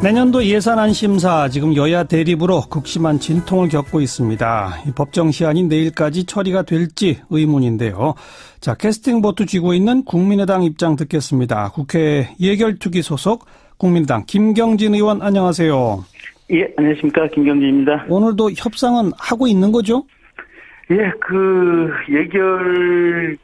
내년도 예산안 심사 지금 여야 대립으로 극심한 진통을 겪고 있습니다. 이 법정 시한이 내일까지 처리가 될지 의문인데요. 자, 캐스팅 보트 쥐고 있는 국민의당 입장 듣겠습니다. 국회 예결특위 소속 국민의당 김경진 의원 안녕하세요. 예, 안녕하십니까. 김경진입니다. 오늘도 협상은 하고 있는 거죠? 예, 예결특위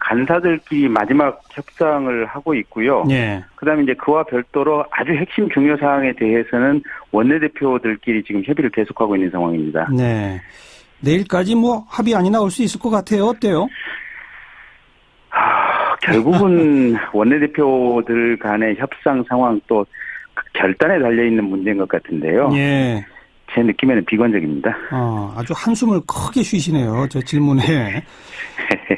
간사들끼리 마지막 협상을 하고 있고요. 예. 그다음에 이제 그와 별도로 아주 핵심 중요 사항에 대해서는 원내대표들끼리 지금 협의를 계속하고 있는 상황입니다. 네. 내일까지 합의안이 나올 수 있을 것 같아요. 어때요? 결국은 원내대표들 간의 협상 상황 또 결단에 달려있는 문제인 것 같은데요. 예. 제 느낌에는 비관적입니다. 아주 한숨을 크게 쉬시네요. 저 질문에.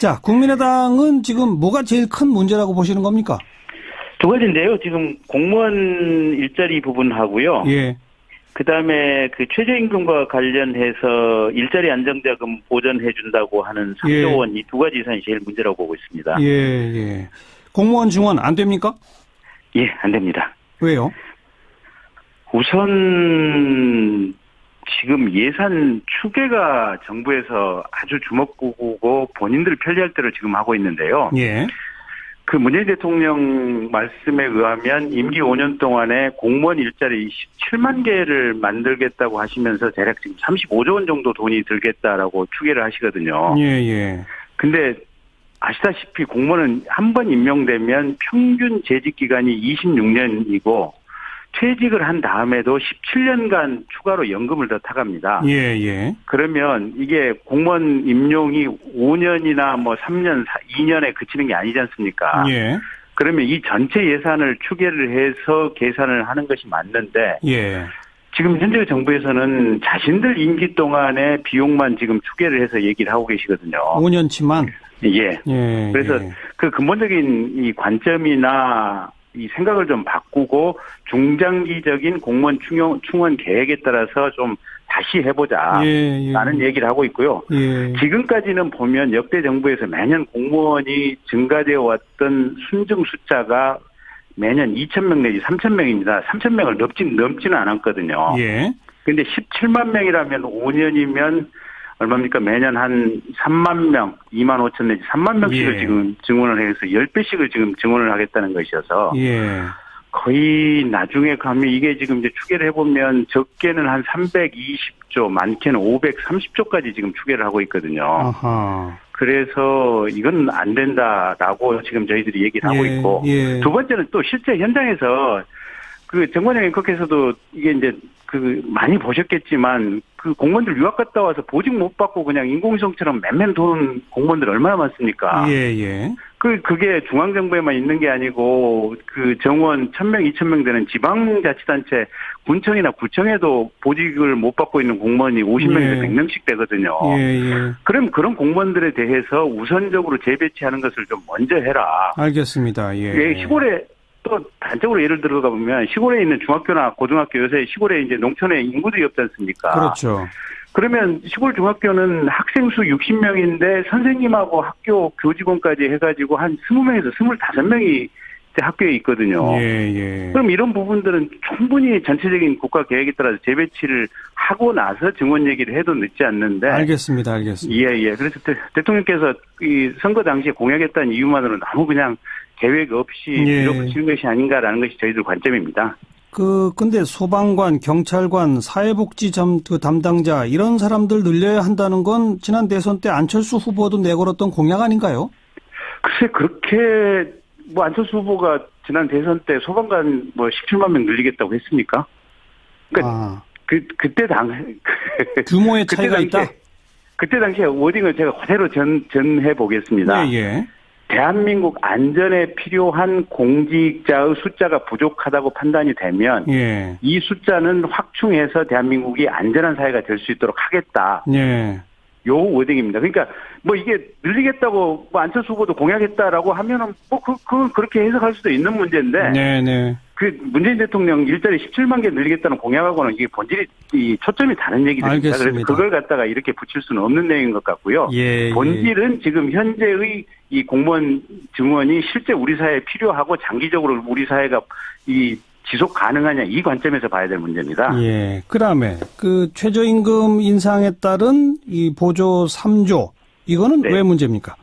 자, 국민의당은 지금 뭐가 제일 큰 문제라고 보시는 겁니까? 두 가지인데요. 지금 공무원 일자리 부분하고요. 예. 그다음에 최저임금과 관련해서 일자리 안정자금 보전해준다고 하는 3조 원 이 두 가지 예산이 제일 문제라고 보고 있습니다. 예. 공무원 증원 안 됩니까? 예, 안 됩니다. 왜요? 우선 지금 예산 추계가 정부에서 아주 주먹구구고 본인들 편리할 대로 지금 하고 있는데요. 예. 문재인 대통령 말씀에 의하면 임기 5년 동안에 공무원 일자리 17만 개를 만들겠다고 하시면서 대략 지금 35조 원 정도 돈이 들겠다라고 추계를 하시거든요. 예. 근데 아시다시피 공무원은 한 번 임명되면 평균 재직 기간이 26년이고 퇴직을 한 다음에도 17년간 추가로 연금을 더 타갑니다. 예. 그러면 이게 공무원 임용이 5년이나 3년, 2년에 그치는 게 아니지 않습니까? 예. 그러면 이 전체 예산을 추계를 해서 계산을 하는 것이 맞는데, 예. 지금 현재 정부에서는 자신들 임기 동안의 비용만 지금 추계를 해서 얘기를 하고 계시거든요. 5년치만? 예. 그래서 그 근본적인 이 관점이나 이 생각을 좀 바꾸고 중장기적인 공무원 충원 계획에 따라서 좀 다시 해보자 라는 얘기를 하고 있고요. 지금까지는 보면 역대 정부에서 매년 공무원이 증가되어 왔던 순증 숫자가 매년 2,000명 내지 3,000명입니다. 3,000명을 넘지는 않았거든요. 그런데 17만 명이라면 5년이면 얼마입니까? 매년 한 3만 명, 2만 5천 내지 3만 명씩을 지금 증원을 해서 10배씩을 지금 증원을 하겠다는 것이어서 거의 나중에 가면 이게 지금 이제 추계를 해보면 적게는 한 320조, 많게는 530조까지 지금 추계를 하고 있거든요. 아하. 그래서 이건 안 된다라고 지금 저희들이 얘기를 하고 있고 두 번째는 또 실제 현장에서 정관영 앵커께서도 이게 이제 많이 보셨겠지만 공무원들 유학 갔다 와서 보직 못 받고 그냥 인공위성처럼 맨맨 도는 공무원들 얼마나 많습니까? 그게 중앙정부에만 있는 게 아니고 정원 1,000명, 2,000명 되는 지방자치단체 군청이나 구청에도 보직을 못 받고 있는 공무원이 50명에서 100명씩 되거든요. 그럼 그런 공무원들에 대해서 우선적으로 재배치하는 것을 좀 먼저 해라. 알겠습니다. 시골에 또 단적으로 예를 들어가 보면 시골에 있는 중학교나 고등학교 요새 시골에 이제 농촌에 인구들이 없지 않습니까? 그렇죠. 그러면 시골 중학교는 학생 수 60명인데 선생님하고 학교 교직원까지 해가지고 한 20명에서 25명이 학교에 있거든요. 그럼 이런 부분들은 충분히 전체적인 국가 계획에 따라서 재배치를 하고 나서 증원 얘기를 해도 늦지 않는데. 알겠습니다. 그래서 대통령께서 이 선거 당시에 공약했다는 이유만으로는 너무 그냥 계획 없이 밀어붙이는 것이 아닌가라는 것이 저희들 관점입니다. 근데 소방관, 경찰관, 사회복지 담당자 이런 사람들 늘려야 한다는 건 지난 대선 때 안철수 후보도 내걸었던 공약 아닌가요? 글쎄 그렇게 안철수 후보가 지난 대선 때 소방관 17만 명 늘리겠다고 했습니까? 그러니까 그때 규모의 차이가 있다. 그때 당시에 워딩을 제가 그대로 전해 보겠습니다. 대한민국 안전에 필요한 공직자의 숫자가 부족하다고 판단이 되면 이 숫자는 확충해서 대한민국이 안전한 사회가 될 수 있도록 하겠다. 요 워딩입니다. 그러니까 이게 늘리겠다고 안철수 후보도 공약했다라고 하면은 그렇게 해석할 수도 있는 문제인데 문재인 대통령 일자리 17만 개 늘리겠다는 공약하고는 이게 본질이 초점이 다른 얘기입니다. 그래서 그걸 갖다가 이렇게 붙일 수는 없는 내용인 것 같고요. 본질은 지금 현재의 이 공무원 증원이 실제 우리 사회에 필요하고 장기적으로 우리 사회가 이 지속 가능하냐 이 관점에서 봐야 될 문제입니다. 예. 그다음에 그 최저임금 인상에 따른 이 보조 3조 이거는 네. 왜 문제입니까?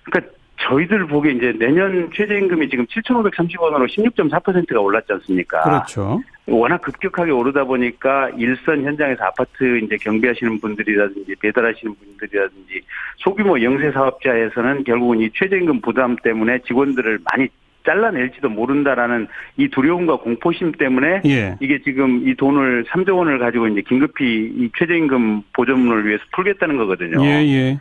그러니까 저희들 보기에 이제 내년 최저임금이 지금 7,530원으로 16.4%가 올랐지 않습니까? 그렇죠. 워낙 급격하게 오르다 보니까 일선 현장에서 아파트 이제 경비하시는 분들이라든지 배달하시는 분들이라든지 소규모 영세 사업자에서는 결국은 이 최저임금 부담 때문에 직원들을 많이 잘라낼지도 모른다라는 이 두려움과 공포심 때문에 예. 이게 지금 이 돈을 3조 원을 가지고 이제 긴급히 이 최저임금 보전을 위해서 풀겠다는 거거든요. 예, 예.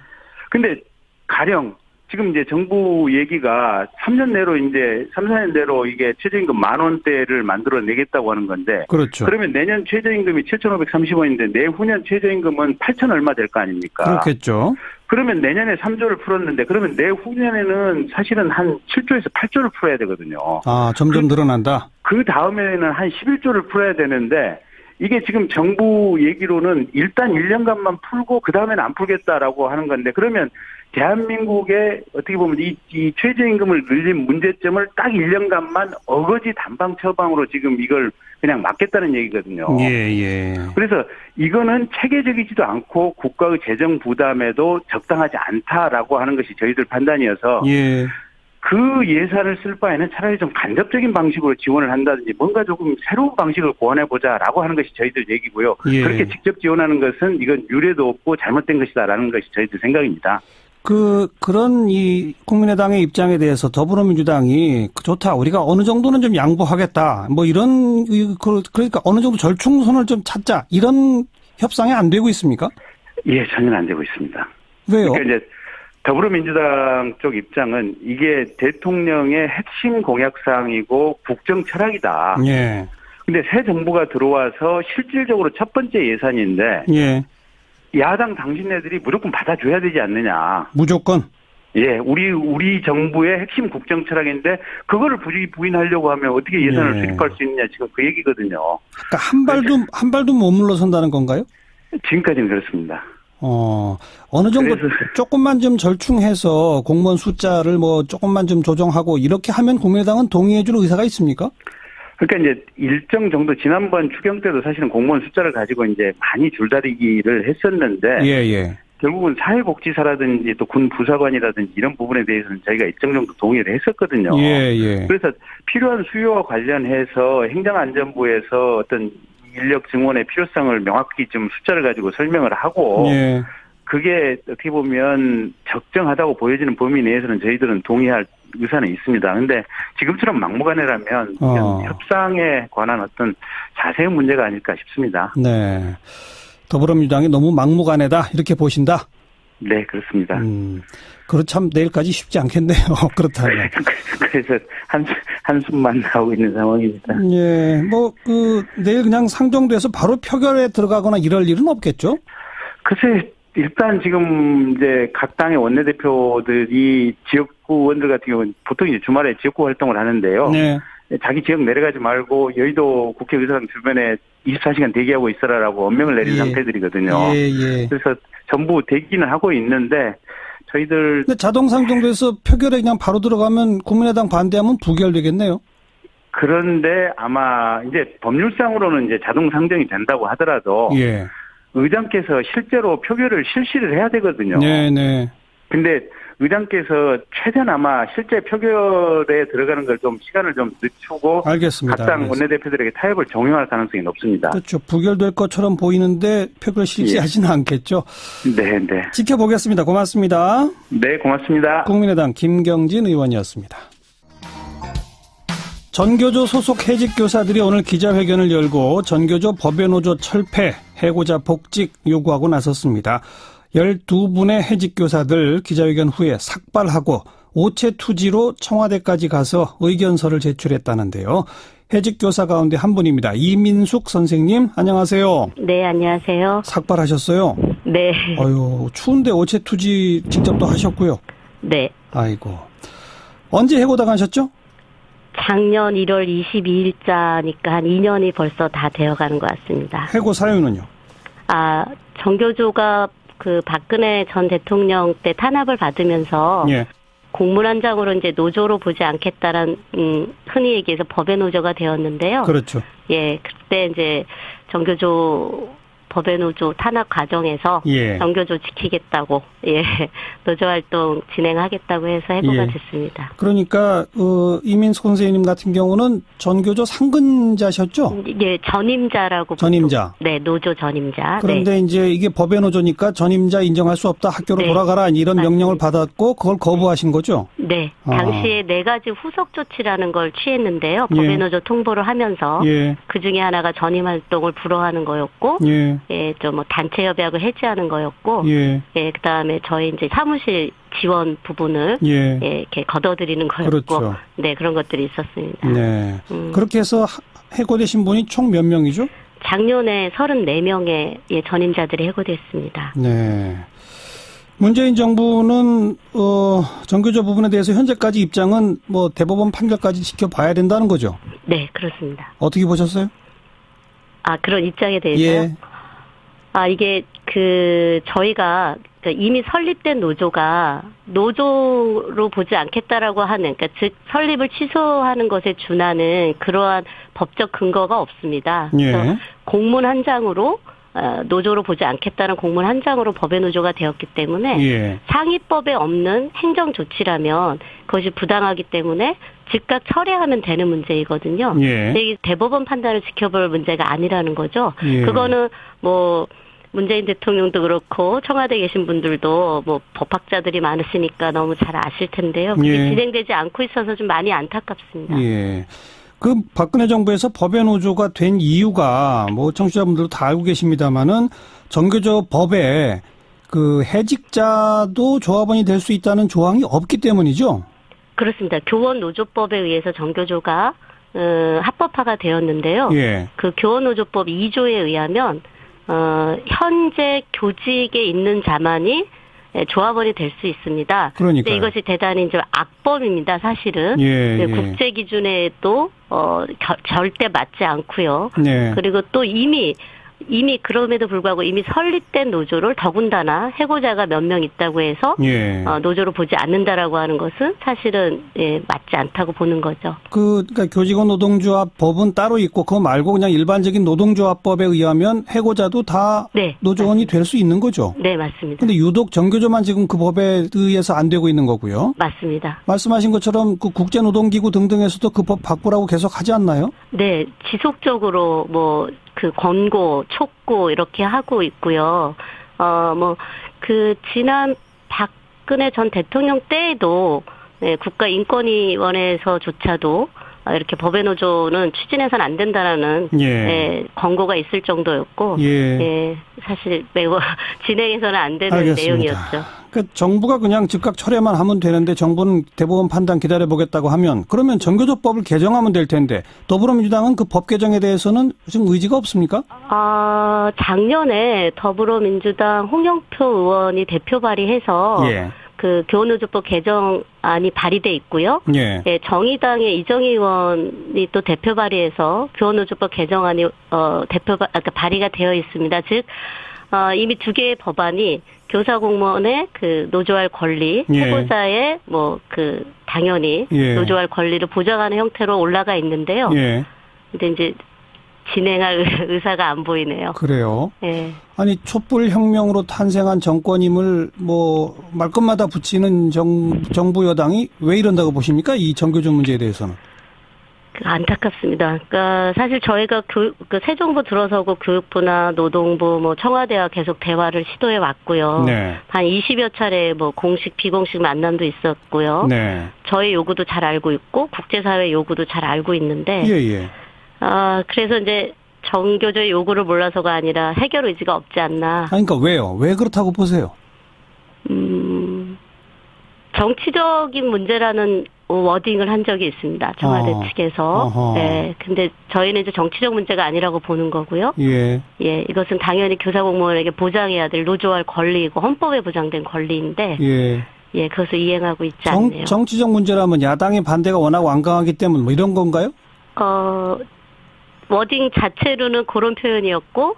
근데 가령 지금 이제 정부 얘기가 3년 내로 이제 3, 4년 내로 이게 최저임금 10,000원대를 만들어 내겠다고 하는 건데. 그렇죠. 그러면 내년 최저임금이 7,530원인데 내후년 최저임금은 8,000 얼마 될 거 아닙니까? 그렇겠죠. 그러면 내년에 3조를 풀었는데 그러면 내후년에는 사실은 한 7조에서 8조를 풀어야 되거든요. 아, 점점 늘어난다? 그 다음에는 한 11조를 풀어야 되는데 이게 지금 정부 얘기로는 일단 1년간만 풀고 그 다음에는 안 풀겠다라고 하는 건데 그러면 대한민국의 어떻게 보면 이 최저임금을 늘린 문제점을 딱 1년간만 어거지 단방 처방으로 지금 이걸 그냥 막겠다는 얘기거든요. 예, 예. 그래서 이거는 체계적이지도 않고 국가의 재정 부담에도 적당하지 않다라고 하는 것이 저희들 판단이어서 예. 그 예산을 쓸 바에는 차라리 좀 간접적인 방식으로 지원을 한다든지 뭔가 조금 새로운 방식을 고안해보자라고 하는 것이 저희들 얘기고요. 예. 그렇게 직접 지원하는 것은 이건 유례도 없고 잘못된 것이다라는 것이 저희들 생각입니다. 그런 이 국민의당의 입장에 대해서 더불어민주당이 좋다. 우리가 어느 정도는 좀 양보하겠다. 뭐 이런, 그러니까 어느 정도 절충선을 좀 찾자. 이런 협상이 안 되고 있습니까? 예, 전혀 안 되고 있습니다. 왜요? 그러니까 이제 더불어민주당 쪽 입장은 이게 대통령의 핵심 공약사항이고 국정 철학이다. 예. 근데 새 정부가 들어와서 실질적으로 첫 번째 예산인데. 예. 야당 당신네들이 무조건 받아줘야 되지 않느냐. 무조건? 예, 우리 정부의 핵심 국정 철학인데, 그거를 부인하려고 하면 어떻게 예산을 예. 수립할 수 있느냐, 지금 그 얘기거든요. 그러니까 한 발도 못 물러선다는 건가요? 지금까지는 그렇습니다. 어느 정도 조금만 좀 절충해서 공무원 숫자를 뭐 조금만 좀 조정하고 이렇게 하면 국민의당은 동의해줄 의사가 있습니까? 그러니까 이제 일정 정도 지난번 추경 때도 사실은 공무원 숫자를 가지고 이제 많이 줄다리기를 했었는데 예. 결국은 사회복지사라든지 또 군 부사관이라든지 이런 부분에 대해서는 저희가 일정 정도 동의를 했었거든요. 예. 그래서 필요한 수요와 관련해서 행정안전부에서 어떤 인력 증원의 필요성을 명확히 좀 숫자를 가지고 설명을 하고 예. 그게 어떻게 보면 적정하다고 보여지는 범위 내에서는 저희들은 동의할 의사는 있습니다. 근데 지금처럼 막무가내라면 협상에 관한 어떤 자세한 문제가 아닐까 싶습니다. 네. 더불어민주당이 너무 막무가내다 이렇게 보신다? 네, 그렇습니다. 참 내일까지 쉽지 않겠네요. 그렇다면. 그래서 한숨만 나오고 있는 상황입니다. 예. 내일 그냥 상정돼서 바로 표결에 들어가거나 이럴 일은 없겠죠? 글쎄, 일단 지금 이제 각 당의 원내대표들이 지역구 의원들 같은 경우는 보통 이제 주말에 지역구 활동을 하는데요. 네. 자기 지역 내려가지 말고 여의도 국회의사당 주변에 24시간 대기하고 있어라라고 엄명을 내린 상태들이거든요. 예. 그래서 전부 대기는 하고 있는데 저희들. 근데 자동 상정돼서 표결에 그냥 바로 들어가면 국민의당 반대하면 부결되겠네요. 그런데 아마 이제 법률상으로는 이제 자동 상정이 된다고 하더라도. 예. 의장께서 실제로 표결을 실시를 해야 되거든요. 네. 근데 의장께서 최대한 아마 실제 표결에 들어가는 걸 좀 시간을 좀 늦추고 알겠습니다. 각 당 원내대표들에게 타협을 종용할 가능성이 높습니다. 그렇죠. 부결될 것처럼 보이는데 표결 실시하지는 않겠죠. 네. 지켜보겠습니다. 고맙습니다. 네, 고맙습니다. 국민의당 김경진 의원이었습니다. 전교조 소속 해직교사들이 오늘 기자회견을 열고 전교조 법외노조 철폐, 해고자 복직 요구하고 나섰습니다. 12분의 해직교사들 기자회견 후에 삭발하고 오체 투지로 청와대까지 가서 의견서를 제출했다는데요. 해직교사 가운데 한 분입니다. 이민숙 선생님, 안녕하세요. 네, 안녕하세요. 삭발하셨어요? 네. 추운데 오체 투지 직접 또 하셨고요. 네. 아이고. 언제 해고당하셨죠? 작년 1월 22일자니까 한 2년이 벌써 다 되어가는 것 같습니다. 해고 사유는요? 전교조가 그 박근혜 전 대통령 때 탄압을 받으면서 공문 한 장으로 이제 노조로 보지 않겠다란 흔히 얘기해서 법의 노조가 되었는데요. 그렇죠. 예, 그때 이제 정교조 법의 노조 탄압 과정에서 예. 정교조 지키겠다고 예 노조 활동 진행하겠다고 해서 해고가 예. 됐습니다. 그러니까 이민석 선생님 같은 경우는 전교조 상근자셨죠? 예, 전임자라고. 전임자. 네, 노조 전임자. 그런데 네. 이제 이게 법의 노조니까 전임자 인정할 수 없다. 학교로 네. 돌아가라. 이런 맞습니다. 명령을 받았고 그걸 거부하신 거죠? 네. 당시에 4가지 후속 조치라는 걸 취했는데요. 예. 법의 노조 통보를 하면서 예. 그중에 하나가 전임 활동을 불허하는 거였고 예. 예, 좀 뭐 단체 협약을 해지하는 거였고 예. 예, 그다음에 저희 이제 사무실 지원 부분을 예. 예, 이렇게 걷어들이는 거였고 그렇죠. 네, 그런 것들이 있었습니다. 네. 그렇게 해서 해고되신 분이 총 몇 명이죠? 작년에 34명의 예, 전임자들이 해고됐습니다. 네. 문재인 정부는 전교조 부분에 대해서 현재까지 입장은 뭐 대법원 판결까지 지켜봐야 된다는 거죠. 네, 그렇습니다. 어떻게 보셨어요? 아, 그런 입장에 대해서요? 예. 아, 이게 저희가 이미 설립된 노조가 노조로 보지 않겠다라고 하는, 그러니까 즉 설립을 취소하는 것에 준하는 그러한 법적 근거가 없습니다. 예. 그래서 공문 한 장으로 노조로 보지 않겠다는 공문 한 장으로 법의 노조가 되었기 때문에 예. 상위법에 없는 행정 조치라면 그것이 부당하기 때문에 즉각 철회하면 되는 문제이거든요. 예. 근데 이게 대법원 판단을 지켜볼 문제가 아니라는 거죠. 예. 그거는 뭐 문재인 대통령도 그렇고 청와대에 계신 분들도 뭐 법학자들이 많으시니까 너무 잘 아실 텐데요. 그게 예. 진행되지 않고 있어서 좀 많이 안타깝습니다. 예. 그 박근혜 정부에서 법의 노조가 된 이유가 뭐 청취자분들도 다 알고 계십니다만은 전교조 법에 그 해직자도 조합원이 될 수 있다는 조항이 없기 때문이죠. 그렇습니다. 교원노조법에 의해서 정교조가 합법화가 되었는데요. 예. 그 교원노조법 2조에 의하면 현재 교직에 있는 자만이 조합원이 될 수 있습니다. 그러니까요. 근데 이것이 대단히 이제 악법입니다, 사실은. 예, 예. 국제 기준에도 절대 맞지 않고요. 네. 그리고 또 이미 그럼에도 불구하고 이미 설립된 노조를 더군다나 해고자가 몇 명 있다고 해서 예. 노조로 보지 않는다라고 하는 것은 사실은 맞지 않다고 보는 거죠. 그러니까 교직원 노동조합 법은 따로 있고 그거 말고 그냥 일반적인 노동조합법에 의하면 해고자도 다 네, 노조원이 될 수 있는 거죠. 네, 맞습니다. 근데 유독 전교조만 지금 그 법에 의해서 안 되고 있는 거고요. 맞습니다. 말씀하신 것처럼 그 국제노동기구 등등에서도 그 법 바꾸라고 계속 하지 않나요? 네, 지속적으로 뭐 그 권고, 촉구 이렇게 하고 있고요. 지난 박근혜 전 대통령 때에도 국가인권위원회에서조차도 이렇게 법의 노조는 추진해서는 안 된다라는 권고가 있을 정도였고, 사실 매우 진행해서는 안 되는 알겠습니다. 내용이었죠. 그러니까 정부가 그냥 즉각 철회만 하면 되는데 정부는 대법원 판단 기다려보겠다고 하면 그러면 전교조법을 개정하면 될 텐데 더불어민주당은 그 법 개정에 대해서는 좀 의지가 없습니까? 작년에 더불어민주당 홍영표 의원이 대표 발의해서 그 교원노조법 개정안이 발의돼 있고요. 정의당의 이정희 의원이 또 대표 발의해서 교원노조법 개정안이 발의가 되어 있습니다. 즉 이미 2개의 법안이 교사 공무원의 그 노조할 권리, 해고자의 당연히 노조할 권리를 보장하는 형태로 올라가 있는데요. 근데 이제 진행할 의사가 안 보이네요. 그래요? 네. 아니 촛불 혁명으로 탄생한 정권임을 말끝마다 붙이는 정부 여당이 왜 이런다고 보십니까? 이 전교조 문제에 대해서는. 안타깝습니다. 그러니까 사실 저희가 새 정부 들어서고 교육부나 노동부, 청와대와 계속 대화를 시도해 왔고요. 한 20여 차례 공식, 비공식 만남도 있었고요. 저희 요구도 잘 알고 있고 국제사회 요구도 잘 알고 있는데. 그래서 이제 정교조의 요구를 몰라서가 아니라 해결 의지가 없지 않나. 그러니까 왜요? 왜 그렇다고 보세요? 정치적인 문제라는 워딩을 한 적이 있습니다. 청와대 측에서. 네. 근데 저희는 이제 정치적 문제가 아니라고 보는 거고요. 이것은 당연히 교사 공무원에게 보장해야 될 노조할 권리이고 헌법에 보장된 권리인데. 그것을 이행하고 있지 않네요. 정치적 문제라면 야당의 반대가 워낙 완강하기 때문에 이런 건가요? 워딩 자체로는 그런 표현이었고,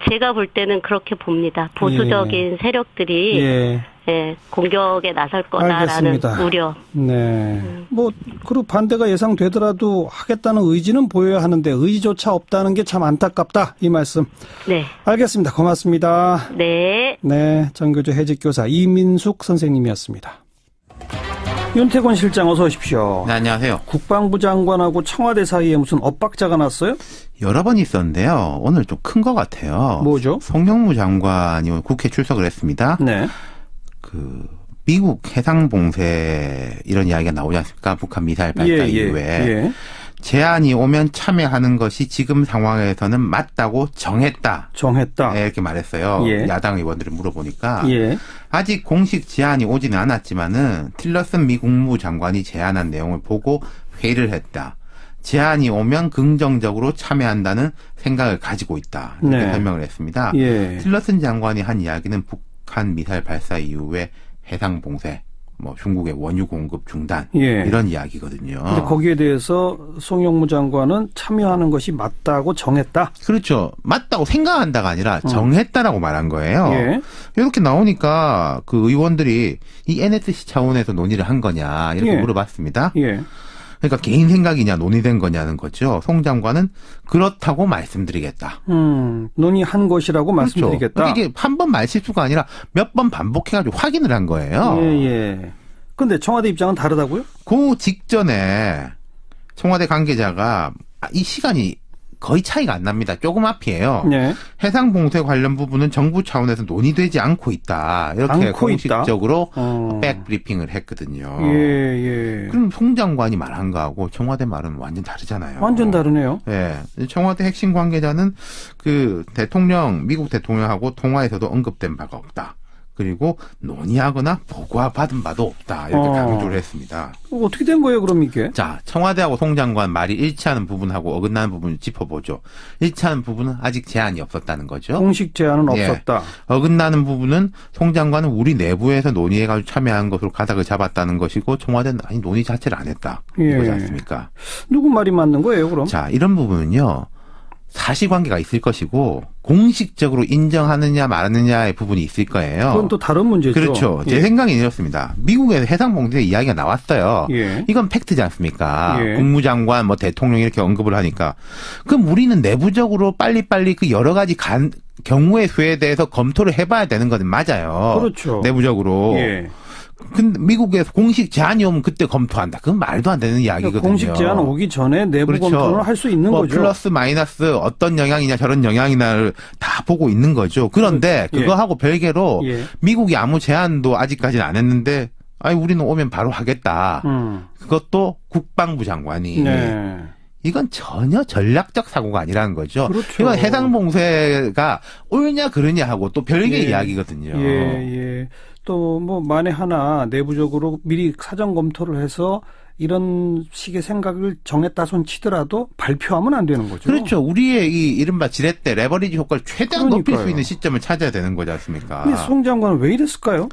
제가 볼 때는 그렇게 봅니다. 보수적인 세력들이, 예, 공격에 나설 거다라는 알겠습니다. 우려. 네. 그리고 반대가 예상되더라도 하겠다는 의지는 보여야 하는데 의지조차 없다는 게 참 안타깝다. 이 말씀. 네. 알겠습니다. 고맙습니다. 네. 네. 정교조 해직교사 이민숙 선생님이었습니다. 윤태권 실장 어서 오십시오. 네, 안녕하세요. 국방부 장관하고 청와대 사이에 무슨 엇박자가 났어요? 여러 번 있었는데요. 오늘 좀 큰 것 같아요. 뭐죠? 송영무 장관이 국회 출석을 했습니다. 네. 미국 해상봉쇄 이런 이야기가 나오지 않습니까? 북한 미사일 발사 이후에. 제안이 오면 참여하는 것이 지금 상황에서는 맞다고 정했다. 네, 이렇게 말했어요. 야당 의원들이 물어보니까. 아직 공식 제안이 오지는 않았지만은 틸러슨 미 국무장관이 제안한 내용을 보고 회의를 했다. 제안이 오면 긍정적으로 참여한다는 생각을 가지고 있다. 이렇게 설명을 했습니다. 틸러슨 장관이 한 이야기는 북한 미사일 발사 이후에 해상 봉쇄, 중국의 원유 공급 중단 이런 이야기거든요. 근데 거기에 대해서 송영무 장관은 참여하는 것이 맞다고 정했다. 그렇죠. 맞다고 생각한다가 아니라 정했다라고 말한 거예요. 이렇게 나오니까 그 의원들이 이 NSC 차원에서 논의를 한 거냐 이렇게 물어봤습니다. 그러니까 개인 생각이냐 논의된 거냐는 거죠. 송 장관은 그렇다고 말씀드리겠다. 논의한 것이라고 그렇죠. 말씀드리겠다. 이게 한 번 말실수가 아니라 몇 번 반복해가지고 확인을 한 거예요. 근데 청와대 입장은 다르다고요? 그 직전에 청와대 관계자가 이 시간이 거의 차이가 안 납니다. 조금 앞이에요. 해상 봉쇄 관련 부분은 정부 차원에서 논의되지 않고 있다. 이렇게 공식적으로 백 브리핑을 했거든요. 그럼 송 장관이 말한 거하고 청와대 말은 완전 다르잖아요. 완전 다르네요. 청와대 핵심 관계자는 미국 대통령하고 통화에서도 언급된 바가 없다. 그리고 논의하거나 보고받은 바도 없다. 이렇게 강조를 했습니다. 어떻게 된 거예요, 그럼 이게? 자, 청와대하고 송 장관 말이 일치하는 부분하고 어긋나는 부분을 짚어보죠. 일치하는 부분은 아직 제안이 없었다는 거죠. 공식 제안은 없었다. 어긋나는 부분은 송 장관은 우리 내부에서 논의해가지고 참여한 것으로 가닥을 잡았다는 것이고 청와대는 아니 논의 자체를 안 했다. 이거지 않습니까? 누구 말이 맞는 거예요, 그럼? 자, 이런 부분은요. 사실관계가 있을 것이고 공식적으로 인정하느냐 말느냐의 부분이 있을 거예요. 그건 또 다른 문제죠. 그렇죠. 제 생각이 이렇습니다. 미국에서 해상봉쇄 이야기가 나왔어요. 이건 팩트지 않습니까? 국무장관, 대통령 이렇게 언급을 하니까. 그럼 우리는 내부적으로 빨리빨리 그 여러 가지 경우의 수에 대해서 검토를 해봐야 되는 건 맞아요. 그렇죠. 내부적으로. 근데 미국에서 공식 제안이 오면 그때 검토한다. 그건 말도 안 되는 이야기거든요. 공식 제안 오기 전에 내부 검토를 할 수 있는 거죠. 플러스 마이너스 어떤 영향이냐 저런 영향이냐를 다 보고 있는 거죠. 그런데 그거하고 별개로 미국이 아무 제안도 아직까지는 안 했는데 우리는 오면 바로 하겠다. 그것도 국방부 장관이. 이건 전혀 전략적 사고가 아니라는 거죠. 그렇죠. 이건 해상봉쇄가 옳냐 그러냐 하고 또 별개의 이야기거든요. 또 만에 하나 내부적으로 미리 사전 검토를 해서 이런 식의 생각을 정했다 손 치더라도 발표하면 안 되는 거죠. 그렇죠. 우리의 이 이른바 지렛대 레버리지 효과를 최대한 높일 수 있는 시점을 찾아야 되는 거지 않습니까? 근데 송 장관은 왜 이랬을까요?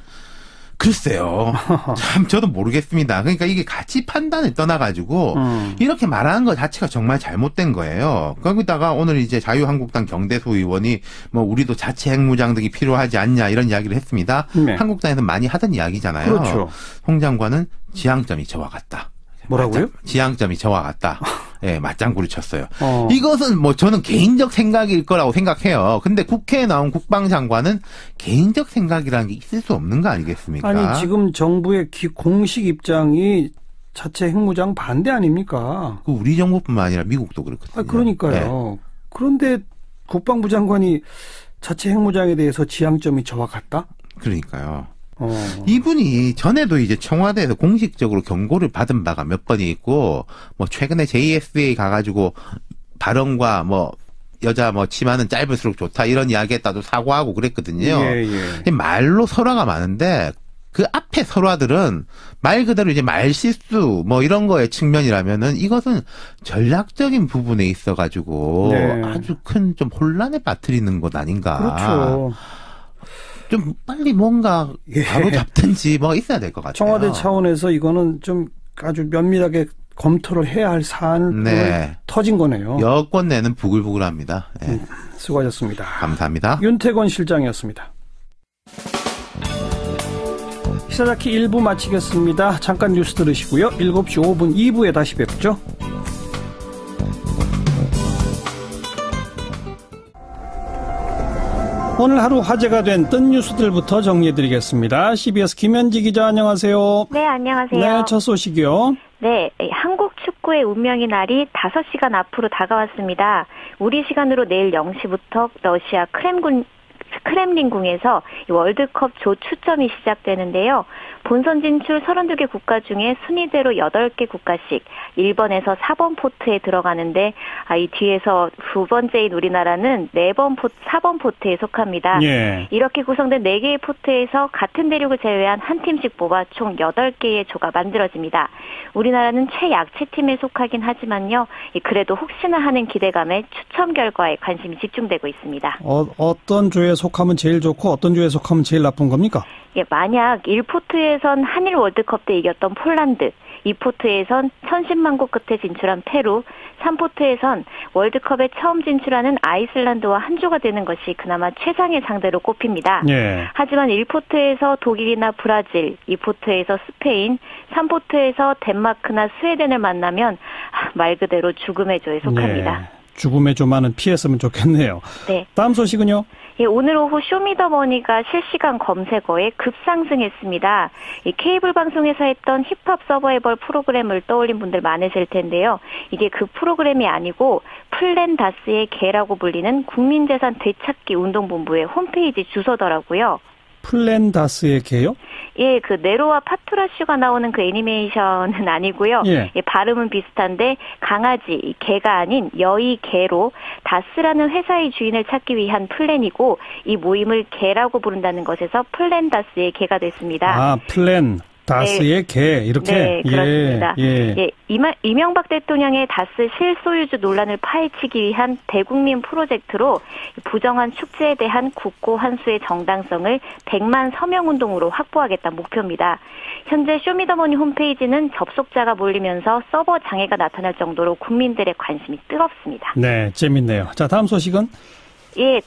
글쎄요. 참 저도 모르겠습니다. 그러니까 이게 가치 판단을 떠나가지고 이렇게 말하는 것 자체가 정말 잘못된 거예요. 거기다가 오늘 이제 자유한국당 경대수 의원이 우리도 자체 핵무장 등이 필요하지 않냐 이런 이야기를 했습니다. 한국당에서 많이 하던 이야기잖아요. 그렇죠. 송 장관은 지향점이 저와 같다. 뭐라고요? 지향점이 저와 같다. 맞장구를 쳤어요. 이것은 저는 개인적 생각일 거라고 생각해요. 근데 국회에 나온 국방장관은 개인적 생각이라는 게 있을 수 없는 거 아니겠습니까? 아니, 지금 정부의 공식 입장이 자체 핵무장 반대 아닙니까? 우리 정부뿐만 아니라 미국도 그렇거든요. 그러니까요. 그런데 국방부 장관이 자체 핵무장에 대해서 지향점이 저와 같다? 그러니까요. 이분이 전에도 이제 청와대에서 공식적으로 경고를 받은 바가 몇 번이 있고, 최근에 JSA 가가지고 발언과 여자 치마는 짧을수록 좋다 이런 이야기 했다도 사과하고 그랬거든요. 말로 설화가 많은데, 그 앞에 설화들은 말 그대로 이제 말실수 이런 거의 측면이라면은 이것은 전략적인 부분에 있어가지고 아주 큰 좀 혼란에 빠뜨리는 것 아닌가. 그렇죠. 좀 빨리 뭔가 바로 잡든지 있어야 될 것 같아요. 청와대 차원에서 이거는 좀 아주 면밀하게 검토를 해야 할 사안을 터진 거네요. 여권 내는 부글부글합니다. 수고하셨습니다. 감사합니다. 윤태권 실장이었습니다. 시사자키 1부 마치겠습니다. 잠깐 뉴스 들으시고요. 7시 5분 2부에 다시 뵙죠. 오늘 하루 화제가 된 뜬 뉴스들부터 정리해드리겠습니다. CBS 김현지 기자 안녕하세요. 네, 안녕하세요. 네, 첫 소식이요. 네, 한국 축구의 운명의 날이 5시간 앞으로 다가왔습니다. 우리 시간으로 내일 0시부터 러시아 크렘린궁에서 월드컵 조 추첨이 시작되는데요. 본선 진출 32개 국가 중에 순위대로 8개 국가씩 1번에서 4번 포트에 들어가는데 이 뒤에서 두 번째인 우리나라는 4번 포트에 속합니다. 예. 이렇게 구성된 4개의 포트에서 같은 대륙을 제외한 한 팀씩 뽑아 총 8개의 조가 만들어집니다. 우리나라는 최약체팀에 속하긴 하지만요. 그래도 혹시나 하는 기대감에 추첨 결과에 관심이 집중되고 있습니다. 어떤 조에 속하면 제일 좋고 어떤 조에 속하면 제일 나쁜 겁니까? 예, 만약 1포트에선 한일 월드컵 때 이겼던 폴란드, 2포트에선 1010만 곳 끝에 진출한 페루, 3포트에선 월드컵에 처음 진출하는 아이슬란드와 한 조가 되는 것이 그나마 최상의 상대로 꼽힙니다. 예. 하지만 1포트에서 독일이나 브라질, 2포트에서 스페인, 3포트에서 덴마크나 스웨덴을 만나면 말 그대로 죽음의 조에 속합니다. 예. 죽음의 조만은 피했으면 좋겠네요. 네. 다음 소식은요? 예, 오늘 오후 쇼미더머니가 실시간 검색어에 급상승했습니다. 이 케이블 방송에서 했던 힙합 서바이벌 프로그램을 떠올린 분들 많으실 텐데요. 이게 그 프로그램이 아니고 플랜 다스의 개라고 불리는 국민재산 되찾기 운동본부의 홈페이지 주소더라고요. 플랜 다스의 개요? 예, 그 네로와 파투라 씨가 나오는 그 애니메이션은 아니고요. 예. 예, 발음은 비슷한데 강아지, 개가 아닌 여의 개로 다스라는 회사의 주인을 찾기 위한 플랜이고 이 모임을 개라고 부른다는 것에서 플랜 다스의 개가 됐습니다. 아, 플랜 다스의 네. 개 이렇게? 네, 그렇습니다. 예. 이명박 대통령의 다스 실소유주 논란을 파헤치기 위한 대국민 프로젝트로 부정한 축제에 대한 국고 환수의 정당성을 100만 서명운동으로 확보하겠다는 목표입니다. 현재 쇼미더머니 홈페이지는 접속자가 몰리면서 서버 장애가 나타날 정도로 국민들의 관심이 뜨겁습니다. 네, 재밌네요. 자, 다음 소식은? 예.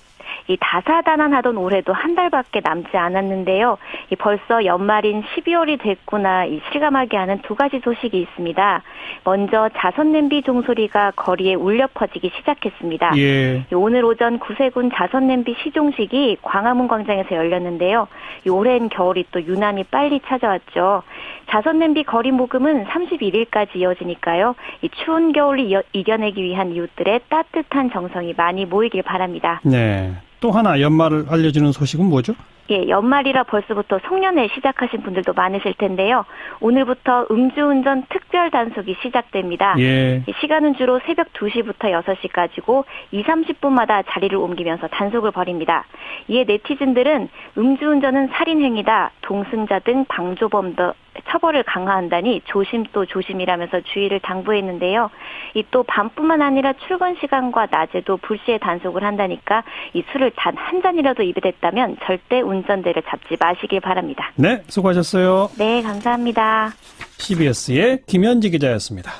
이 다사다난하던 올해도 한 달밖에 남지 않았는데요. 벌써 연말인 12월이 됐구나 실감하게 하는 두 가지 소식이 있습니다. 먼저 자선냄비 종소리가 거리에 울려 퍼지기 시작했습니다. 예. 오늘 오전 구세군 자선냄비 시종식이 광화문 광장에서 열렸는데요. 오랜 겨울이 또 유난히 빨리 찾아왔죠. 자선냄비 거리 모금은 31일까지 이어지니까요. 이 추운 겨울을 이겨내기 위한 이웃들의 따뜻한 정성이 많이 모이길 바랍니다. 네. 또 하나 연말을 알려주는 소식은 뭐죠? 예, 연말이라 벌써부터 송년회 시작하신 분들도 많으실 텐데요. 오늘부터 음주운전 특별 단속이 시작됩니다. 예. 시간은 주로 새벽 2시부터 6시까지고 20-30분마다 자리를 옮기면서 단속을 벌입니다. 이에 네티즌들은 음주운전은 살인행위다, 동승자 등 방조범도 처벌을 강화한다니 조심 또 조심이라면서 주의를 당부했는데요. 이 또 밤뿐만 아니라 출근 시간과 낮에도 불시에 단속을 한다니까 이 술을 단 한 잔이라도 입에 댔다면 절대 운전대를 잡지 마시길 바랍니다. 네, 수고하셨어요. 네, 감사합니다. CBS의 김현지 기자였습니다.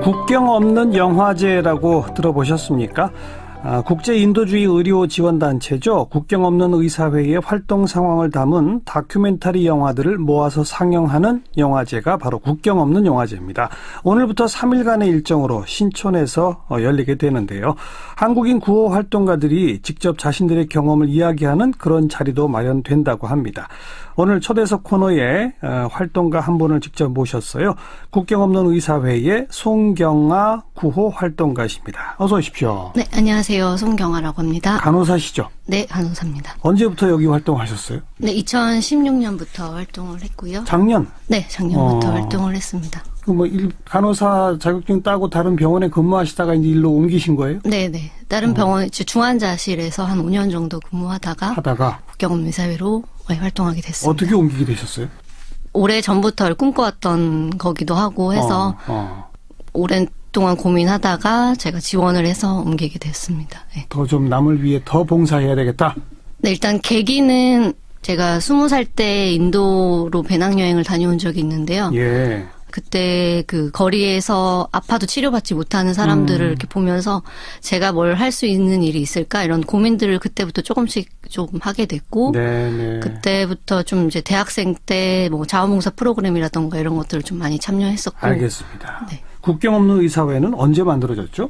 국경 없는 영화제라고 들어보셨습니까? 국제인도주의 의료지원단체죠. 국경 없는 의사회의 활동 상황을 담은 다큐멘터리 영화들을 모아서 상영하는 영화제가 바로 국경 없는 영화제입니다. 오늘부터 3일간의 일정으로 신촌에서 열리게 되는데요. 한국인 구호 활동가들이 직접 자신들의 경험을 이야기하는 그런 자리도 마련된다고 합니다. 오늘 초대석 코너에 활동가 한 분을 직접 모셨어요. 국경 없는 의사회의 송경아 구호 활동가십니다. 어서 오십시오. 네, 안녕하세요. 송경아라고 합니다. 간호사시죠? 네, 간호사입니다. 언제부터 여기 활동하셨어요? 네, 2016년부터 활동을 했고요. 작년? 네, 작년부터 활동을 했습니다. 간호사 자격증 따고 다른 병원에 근무하시다가 이제 일로 옮기신 거예요? 네네. 다른 병원, 중환자실에서 한 5년 정도 근무하다가 국경 없는 의사회로 활동하게 됐습니다. 어떻게 옮기게 되셨어요? 오래 전부터 꿈꿔왔던 거기도 하고 해서 오랜 동안 고민하다가 제가 지원을 해서 옮기게 됐습니다. 네. 더 좀 남을 위해 더 봉사해야 되겠다? 네, 일단 계기는 제가 20살 때 인도로 배낭여행을 다녀온 적이 있는데요. 예. 그때 그 거리에서 아파도 치료받지 못하는 사람들을 이렇게 보면서 제가 뭘 할 수 있는 일이 있을까 이런 고민들을 그때부터 조금씩 좀 하게 됐고 네네. 그때부터 좀 이제 대학생 때 뭐 자원봉사 프로그램이라던가 이런 것들을 좀 많이 참여했었고. 알겠습니다. 네. 국경 없는 의사회는 언제 만들어졌죠?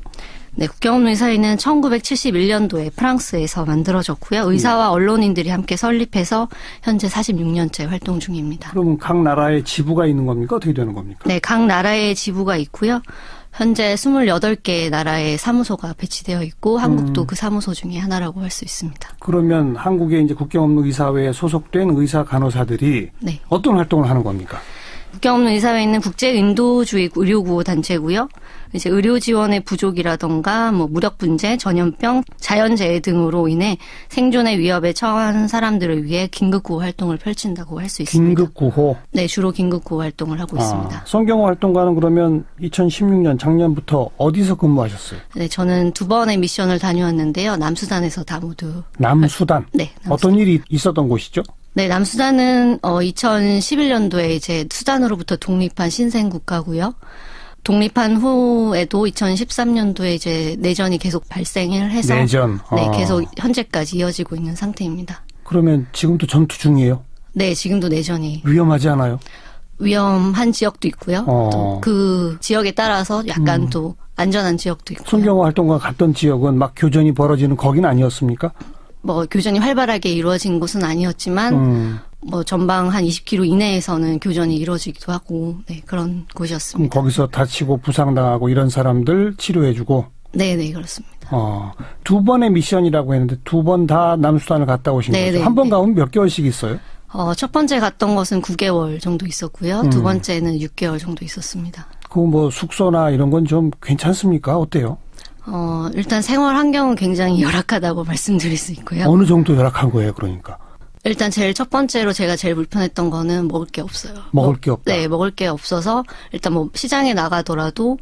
네, 국경 없는 의사회는 1971년도에 프랑스에서 만들어졌고요. 의사와 언론인들이 함께 설립해서 현재 46년째 활동 중입니다. 그럼 각 나라에 지부가 있는 겁니까? 어떻게 되는 겁니까? 네, 각 나라에 지부가 있고요. 현재 28개 나라의 사무소가 배치되어 있고 한국도 그 사무소 중에 하나라고 할 수 있습니다. 그러면 한국에 이제 국경 없는 의사회에 소속된 의사 간호사들이 네. 어떤 활동을 하는 겁니까? 국경 없는 의사회는 국제 인도주의 의료구호 단체고요. 이제 의료 지원의 부족이라던가 뭐 무력 분재, 전염병, 자연재해 등으로 인해 생존의 위협에 처한 사람들을 위해 긴급구호 활동을 펼친다고 할 수 있습니다. 긴급구호? 네, 주로 긴급구호 활동을 하고 있습니다. 성경호 활동가는 그러면 2016년 작년부터 어디서 근무하셨어요? 네, 저는 2번의 미션을 다녀왔는데요. 남수단에서 다 모두. 남수단? 네. 남수단. 어떤 일이 있었던 곳이죠? 네, 남수단은 2011년도에 이제 수단으로부터 독립한 신생 국가고요. 독립한 후에도 2013년도에 이제 내전이 계속 발생을 해서 내전. 네, 계속 현재까지 이어지고 있는 상태입니다. 그러면 지금도 전투 중이에요? 네, 지금도 내전이. 위험하지 않아요? 위험한 지역도 있고요. 또 그 지역에 따라서 약간 또 안전한 지역도 있고요. 성경호 활동가 갔던 지역은 막 교전이 벌어지는 거긴 아니었습니까? 뭐 교전이 활발하게 이루어진 곳은 아니었지만 뭐 전방 한 20km 이내에서는 교전이 이루어지기도 하고 네, 그런 곳이었습니다. 그럼 거기서 다치고 부상당하고 이런 사람들 치료해주고? 네네 그렇습니다. 2번의 미션이라고 했는데 2번 다 남수단을 갔다 오신 네네, 거죠? 한 번 가면 몇 개월씩 있어요? 첫 번째 갔던 것은 9개월 정도 있었고요. 두 번째는 6개월 정도 있었습니다. 그 뭐 숙소나 이런 건 좀 괜찮습니까? 어때요? 일단 생활 환경은 굉장히 열악하다고 말씀드릴 수 있고요. 어느 정도 열악한 거예요, 그러니까? 일단 제일 첫 번째로 제가 제일 불편했던 거는 먹을 게 없어요. 먹을 게 없다? 네, 먹을 게 없어서 일단 뭐 시장에 나가더라도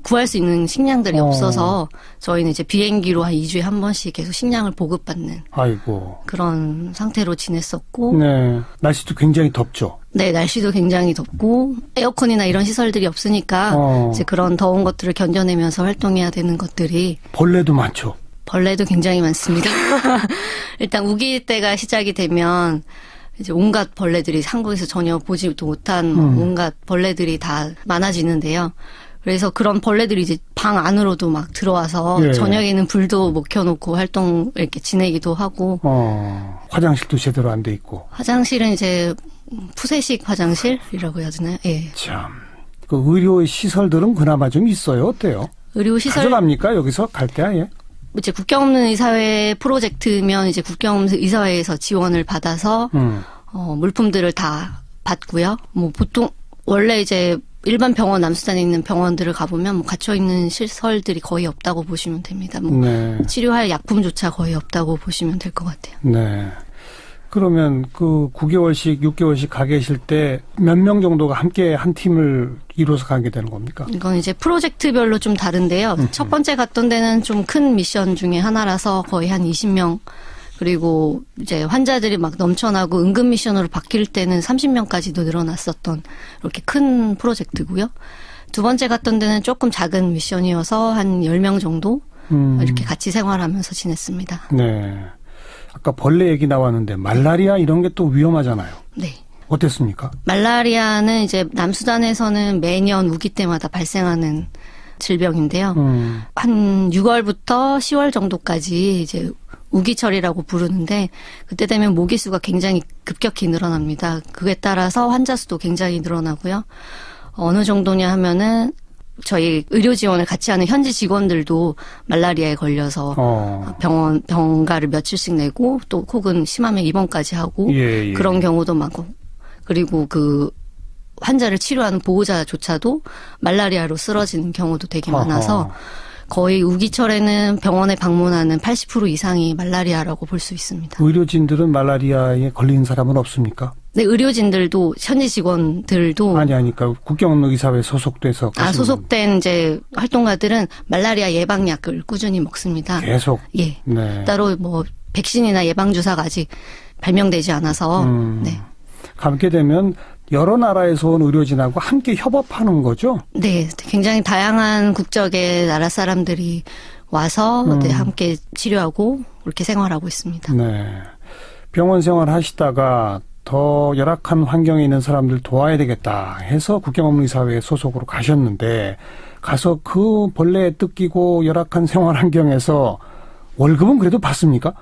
구할 수 있는 식량들이 없어서 저희는 이제 비행기로 한 2주에 한 번씩 계속 식량을 보급받는 아이고. 그런 상태로 지냈었고 네, 날씨도 굉장히 덥죠? 네, 날씨도 굉장히 덥고 에어컨이나 이런 시설들이 없으니까 이제 그런 더운 것들을 견뎌내면서 활동해야 되는 것들이 벌레도 많죠? 벌레도 굉장히 많습니다. 일단 우기 때가 시작이 되면 이제 온갖 벌레들이 한국에서 전혀 보지도 못한 온갖 벌레들이 다 많아지는데요. 그래서 그런 벌레들이 이제 방 안으로도 막 들어와서 예. 저녁에는 불도 못 켜놓고 활동 이렇게 지내기도 하고. 화장실도 제대로 안 돼 있고. 화장실은 이제 푸세식 화장실이라고 해야 되나요? 예. 참. 그 의료 시설들은 그나마 좀 있어요. 어때요? 의료 시설 가져갑니까? 여기서 갈 때 아예? 이제 국경 없는 의사회 프로젝트면 이제 국경 없는 의사회에서 지원을 받아서 물품들을 다 받고요. 뭐 보통 원래 이제 일반 병원 남수단에 있는 병원들을 가보면 뭐 갇혀 있는 시설들이 거의 없다고 보시면 됩니다. 뭐 네. 치료할 약품조차 거의 없다고 보시면 될 것 같아요. 네. 그러면 그 9개월씩 6개월씩 가 계실 때 몇 명 정도가 함께 한 팀을 이뤄서 가게 되는 겁니까? 이건 이제 프로젝트별로 좀 다른데요. 첫 번째 갔던 데는 좀 큰 미션 중에 하나라서 거의 한 20명 그리고 이제 환자들이 막 넘쳐나고 응급 미션으로 바뀔 때는 30명까지도 늘어났었던 이렇게 큰 프로젝트고요. 두 번째 갔던 데는 조금 작은 미션이어서 한 10명 정도 이렇게 같이 생활하면서 지냈습니다. 네. 아까 벌레 얘기 나왔는데 말라리아 이런 게 또 위험하잖아요. 네. 어땠습니까? 말라리아는 이제 남수단에서는 매년 우기 때마다 발생하는 질병인데요. 한 6월부터 10월 정도까지 이제 우기철이라고 부르는데 그때 되면 모기 수가 굉장히 급격히 늘어납니다. 그에 따라서 환자 수도 굉장히 늘어나고요. 어느 정도냐 하면은 저희 의료 지원을 같이 하는 현지 직원들도 말라리아에 걸려서 병가를 며칠씩 내고 또 혹은 심하면 입원까지 하고 예, 예. 그런 경우도 많고 그리고 그 환자를 치료하는 보호자조차도 말라리아로 쓰러지는 경우도 되게 많아서 거의 우기철에는 병원에 방문하는 80% 이상이 말라리아라고 볼 수 있습니다. 의료진들은 말라리아에 걸린 사람은 없습니까? 네, 의료진들도 현지 직원들도 그러니까 국경 없는 의사회에 소속돼서 소속된 이제 활동가들은 말라리아 예방약을 꾸준히 먹습니다. 계속. 예. 네. 따로 뭐 백신이나 예방 주사가 아직 발명되지 않아서 네. 감게 되면 여러 나라에서 온 의료진하고 함께 협업하는 거죠? 네, 굉장히 다양한 국적의 나라 사람들이 와서 네, 함께 치료하고 그렇게 생활하고 있습니다. 네, 병원 생활 하시다가 더 열악한 환경에 있는 사람들 도와야 되겠다 해서 국경없는의사회 소속으로 가셨는데 가서 그 벌레에 뜯기고 열악한 생활 환경에서 월급은 그래도 받습니까?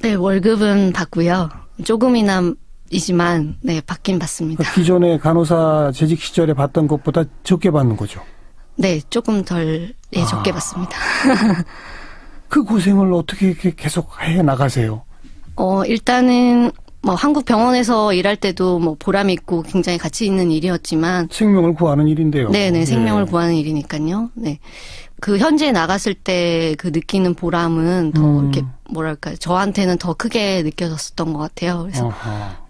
네, 월급은 받고요. 조금이나이지만 네, 받긴 받습니다. 기존에 간호사 재직 시절에 받던 것보다 적게 받는 거죠? 네, 조금 덜 적게 받습니다. 그 고생을 어떻게 이렇게 계속 해 나가세요? 일단은 뭐 한국 병원에서 일할 때도 뭐 보람 있고 굉장히 가치 있는 일이었지만 생명을 구하는 일인데요. 네네, 생명을 구하는 일이니까요. 네. 그 현지에 나갔을 때 그 느끼는 보람은 더 이렇게 뭐랄까 저한테는 더 크게 느껴졌었던 것 같아요. 그래서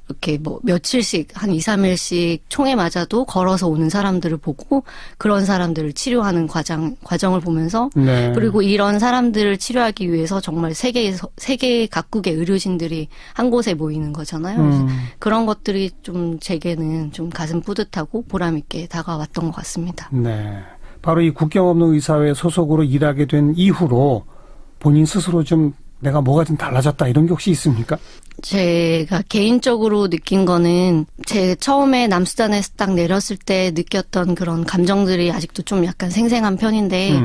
이렇게 뭐 며칠씩 한 2, 3일씩 총에 맞아도 걸어서 오는 사람들을 보고 그런 사람들을 치료하는 과정을 보면서 네. 그리고 이런 사람들을 치료하기 위해서 정말 세계 각국의 의료진들이 한 곳에 모이는 거잖아요. 그런 것들이 좀 제게는 좀 가슴 뿌듯하고 보람 있게 다가왔던 것 같습니다. 네. 바로 이 국경없는의사회 소속으로 일하게 된 이후로 본인 스스로 좀 내가 뭐가 좀 달라졌다 이런 게 혹시 있습니까? 제가 개인적으로 느낀 거는 제 처음에 남수단에서 딱 내렸을 때 느꼈던 그런 감정들이 아직도 좀 약간 생생한 편인데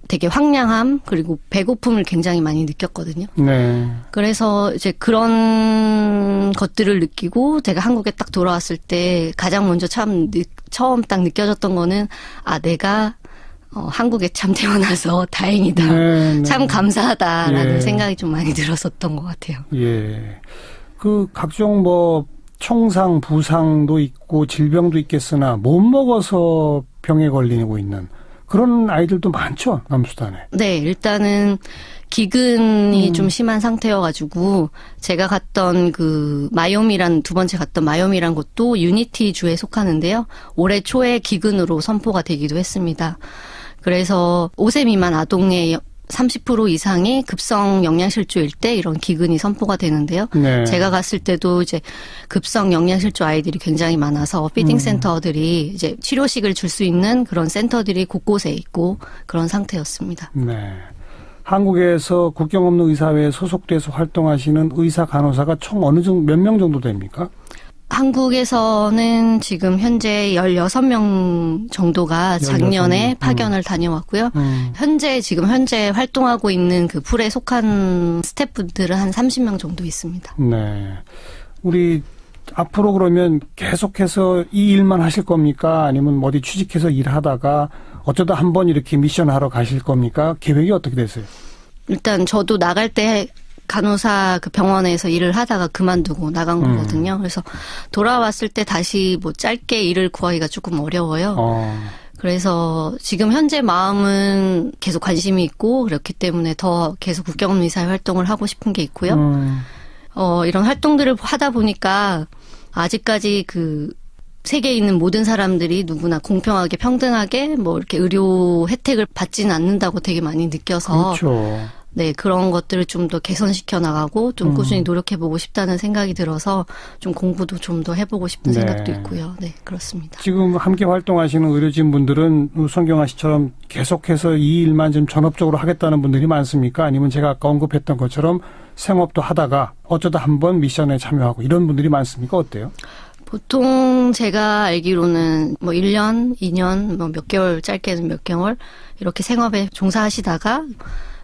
되게 황량함 그리고 배고픔을 굉장히 많이 느꼈거든요. 네. 그래서 이제 그런 것들을 느끼고 제가 한국에 딱 돌아왔을 때 가장 먼저 처음 딱 느껴졌던 거는 내가 한국에 참 태어나서 다행이다. 네, 참 감사하다라는 생각이 좀 많이 들었었던 것 같아요. 예. 그 각종 뭐 총상, 부상도 있고 질병도 있겠으나 못 먹어서 병에 걸리고 있는 그런 아이들도 많죠, 남수단에. 네, 일단은 기근이 좀 심한 상태여가지고 제가 갔던 그 두 번째 갔던 마요미란 곳도 유니티 주에 속하는데요. 올해 초에 기근으로 선포가 되기도 했습니다. 그래서 5세 미만 아동의 30% 이상이 급성 영양실조일 때 이런 기근이 선포가 되는데요. 네. 제가 갔을 때도 이제 급성 영양실조 아이들이 굉장히 많아서 피딩 센터들이 이제 치료식을 줄 수 있는 그런 센터들이 곳곳에 있고 그런 상태였습니다. 네. 한국에서 국경없는의사회에 소속돼서 활동하시는 의사 간호사가 총 몇 명 정도 됩니까? 한국에서는 지금 현재 16명 정도가 작년에 16명. 파견을 다녀왔고요. 현재 활동하고 있는 그 풀에 속한 스태프들은 한 30명 정도 있습니다. 네. 우리 앞으로 그러면 계속해서 이 일만 하실 겁니까? 아니면 어디 취직해서 일하다가 어쩌다 한번 이렇게 미션 하러 가실 겁니까? 계획이 어떻게 되세요? 일단 저도 나갈 때 간호사 그 병원에서 일을 하다가 그만두고 나간 거거든요. 그래서 돌아왔을 때 다시 뭐 짧게 일을 구하기가 조금 어려워요. 그래서 지금 현재 마음은 계속 관심이 있고 그렇기 때문에 더 계속 국경의사회 활동을 하고 싶은 게 있고요. 이런 활동들을 하다 보니까 아직까지 그 세계에 있는 모든 사람들이 누구나 공평하게 평등하게 뭐 이렇게 의료 혜택을 받지는 않는다고 되게 많이 느껴서 그렇죠. 네, 그런 것들을 좀 더 개선시켜 나가고 좀 꾸준히 노력해보고 싶다는 생각이 들어서 좀 공부도 좀 더 해보고 싶은 생각도 있고요. 네, 그렇습니다. 지금 함께 활동하시는 의료진 분들은 손경아 씨처럼 계속해서 이 일만 좀 전업적으로 하겠다는 분들이 많습니까? 아니면 제가 아까 언급했던 것처럼 생업도 하다가 어쩌다 한번 미션에 참여하고 이런 분들이 많습니까? 어때요? 보통 제가 알기로는 뭐 1년, 2년, 뭐 몇 개월, 짧게는 몇 개월 이렇게 생업에 종사하시다가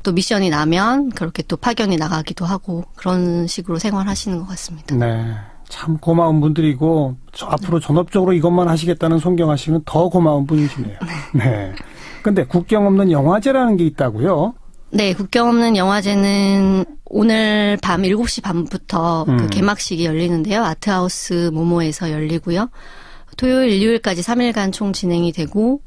또 미션이 나면 그렇게 또 파견이 나가기도 하고 그런 식으로 생활하시는 것 같습니다. 네. 참 고마운 분들이고 앞으로 전업적으로 이것만 하시겠다는 손경아 씨는 더 고마운 분이시네요. 네. 근데 국경 없는 영화제라는 게 있다고요? 네. 국경 없는 영화제는 오늘 밤 7시 반부터 그 개막식이 열리는데요. 아트하우스 모모에서 열리고요. 토요일, 일요일까지 3일간 총 진행이 되고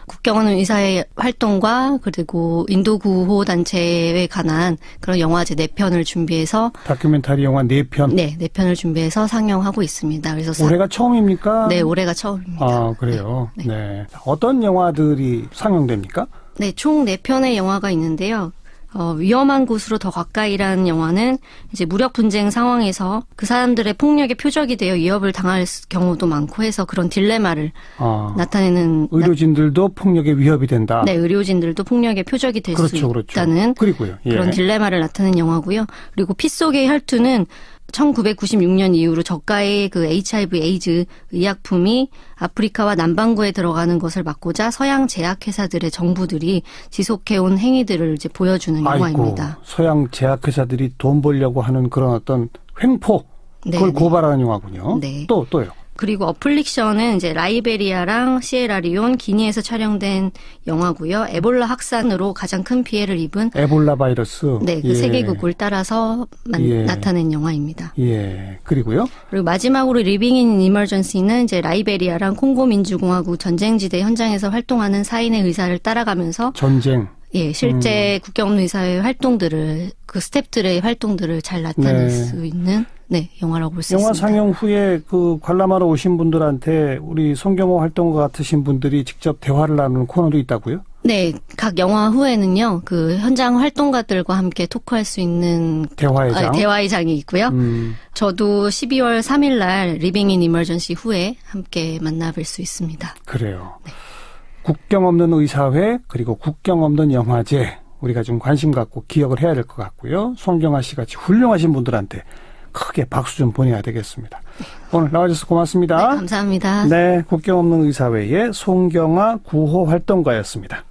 국경 없는 의사의 활동과 그리고 인도 구호 단체에 관한 그런 영화제 4편을 준비해서 다큐멘터리 영화 4편? 네, 4편을 준비해서 상영하고 있습니다. 그래서 올해가 처음입니까? 네, 올해가 처음입니다. 아, 그래요? 네. 네. 어떤 영화들이 상영됩니까? 네, 총 4편의 영화가 있는데요. 위험한 곳으로 더 가까이라는 영화는 이제 무력 분쟁 상황에서 그 사람들의 폭력의 표적이 되어 위협을 당할 경우도 많고 해서 그런 딜레마를 나타내는. 의료진들도 폭력의 위협이 된다. 네, 의료진들도 폭력의 표적이 될 수 있다는 그리고요. 예. 그런 딜레마를 나타내는 영화고요. 그리고 피 속의 혈투는 1996년 이후로 저가의 그 HIV 에이즈 의약품이 아프리카와 남반구에 들어가는 것을 막고자 서양 제약회사들의 정부들이 지속해온 행위들을 이제 보여주는 영화입니다. 서양 제약회사들이 돈 벌려고 하는 그런 어떤 횡포, 그걸 고발하는 영화군요. 네. 또요. 그리고 어플릭션은 이제 라이베리아랑 시에라리온, 기니에서 촬영된 영화고요. 에볼라 확산으로 가장 큰 피해를 입은 에볼라 바이러스. 네, 그 세계국을 따라서 나타낸 영화입니다. 예. 그리고 마지막으로 리빙 인 이머전시는 이제 라이베리아랑 콩고 민주공화국 전쟁지대 현장에서 활동하는 사인의 의사를 따라가면서 전쟁. 예, 실제 국경 없는 의사의 활동들을 그 스태프들의 활동들을 잘 나타낼 수 있는 영화라고 볼 수 있습니다. 영화 상영 후에 그 관람하러 오신 분들한테 우리 송경호 활동가 같으신 분들이 직접 대화를 나누는 코너도 있다고요? 네, 각 영화 후에는요, 그 현장 활동가들과 함께 토크할 수 있는 대화의 장이 있고요. 저도 12월 3일 날 리빙 인 이머전시 후에 함께 만나뵐 수 있습니다. 그래요. 네. 국경 없는 의사회 그리고 국경 없는 영화제 우리가 좀 관심 갖고 기억을 해야 될 것 같고요. 송경아 씨 같이 훌륭하신 분들한테 크게 박수 좀 보내야 되겠습니다. 오늘 나와주셔서 고맙습니다. 네, 감사합니다. 네, 국경 없는 의사회의 송경아 구호 활동가였습니다.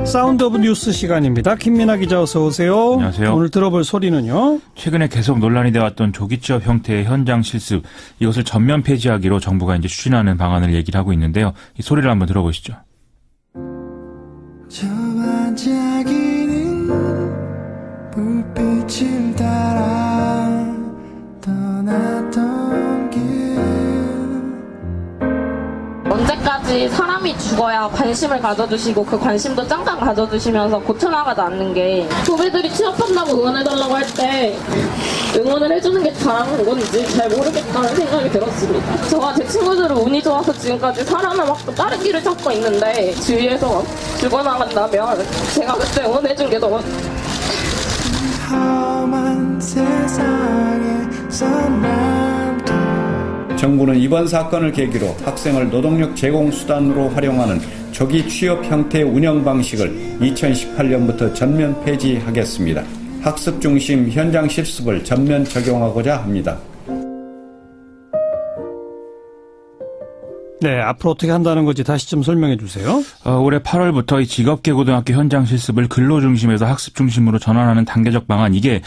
사운드 오브 뉴스 시간입니다. 김민아 기자 어서 오세요. 안녕하세요. 오늘 들어볼 소리는요. 최근에 계속 논란이 되어왔던 조기취업 형태의 현장 실습, 이것을 전면 폐지하기로 정부가 이제 추진하는 방안을 얘기를 하고 있는데요. 이 소리를 한번 들어보시죠. 저 반짝이는 불빛을 따라 떠났던 길 언제까지 사람이 죽어야 관심을 가져주시고 그 관심도 짱짱 가져주시면서 고쳐나가지 않는 게 후배들이 취업한다고 응원해달라고 할 때 응원을 해주는 게 잘하는 건지 잘 모르겠다는 생각이 들었습니다. 저와 제 친구들은 운이 좋아서 지금까지 살아남았고 다른 길을 찾고 있는데 주위에서 죽어나간다면 제가 그때 응원해준 게 너무 험한 세상에서 정부는 이번 사건을 계기로 학생을 노동력 제공 수단으로 활용하는 조기 취업 형태의 운영 방식을 2018년부터 전면 폐지하겠습니다. 학습 중심 현장 실습을 전면 적용하고자 합니다. 네, 앞으로 어떻게 한다는 건지 다시 좀 설명해 주세요. 올해 8월부터 이 직업계고등학교 현장 실습을 근로 중심에서 학습 중심으로 전환하는 단계적 방안, 이게